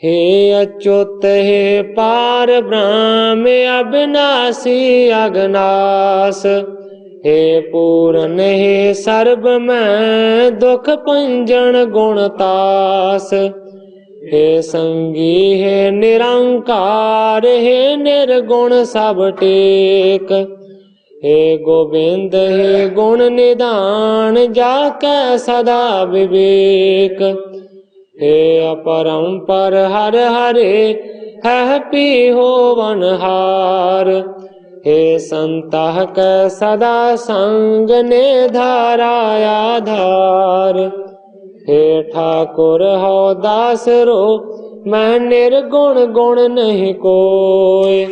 Speaker 1: हे अच्युत हे पार ब्रह्म अविनाशी अगनाश, हे पूर्ण हे सर्ब में दुख पंजन गुणतास, हे संगी हे निरंकार, हे निर्गुण सब टेक, हे गोविंद हे गुण निधान, जाकै सदा विवेक, हे अपरंपर हर हरे है पी होवनहार, हे संतह कै सदा संग ने धारा आधार, हे ठाकुर हो दास रो मैं निर्गुण गुण नहीं कोय,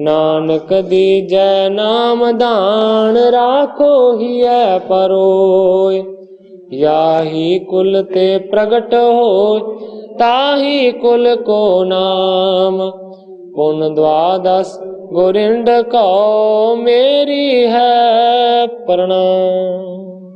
Speaker 1: नानक दीजै नाम दान राखो हिय परोय, याही कुल ते प्रगट हो ताही कुल को नाम, पुन द्वादश गोरिंद को मेरी है प्रणाम।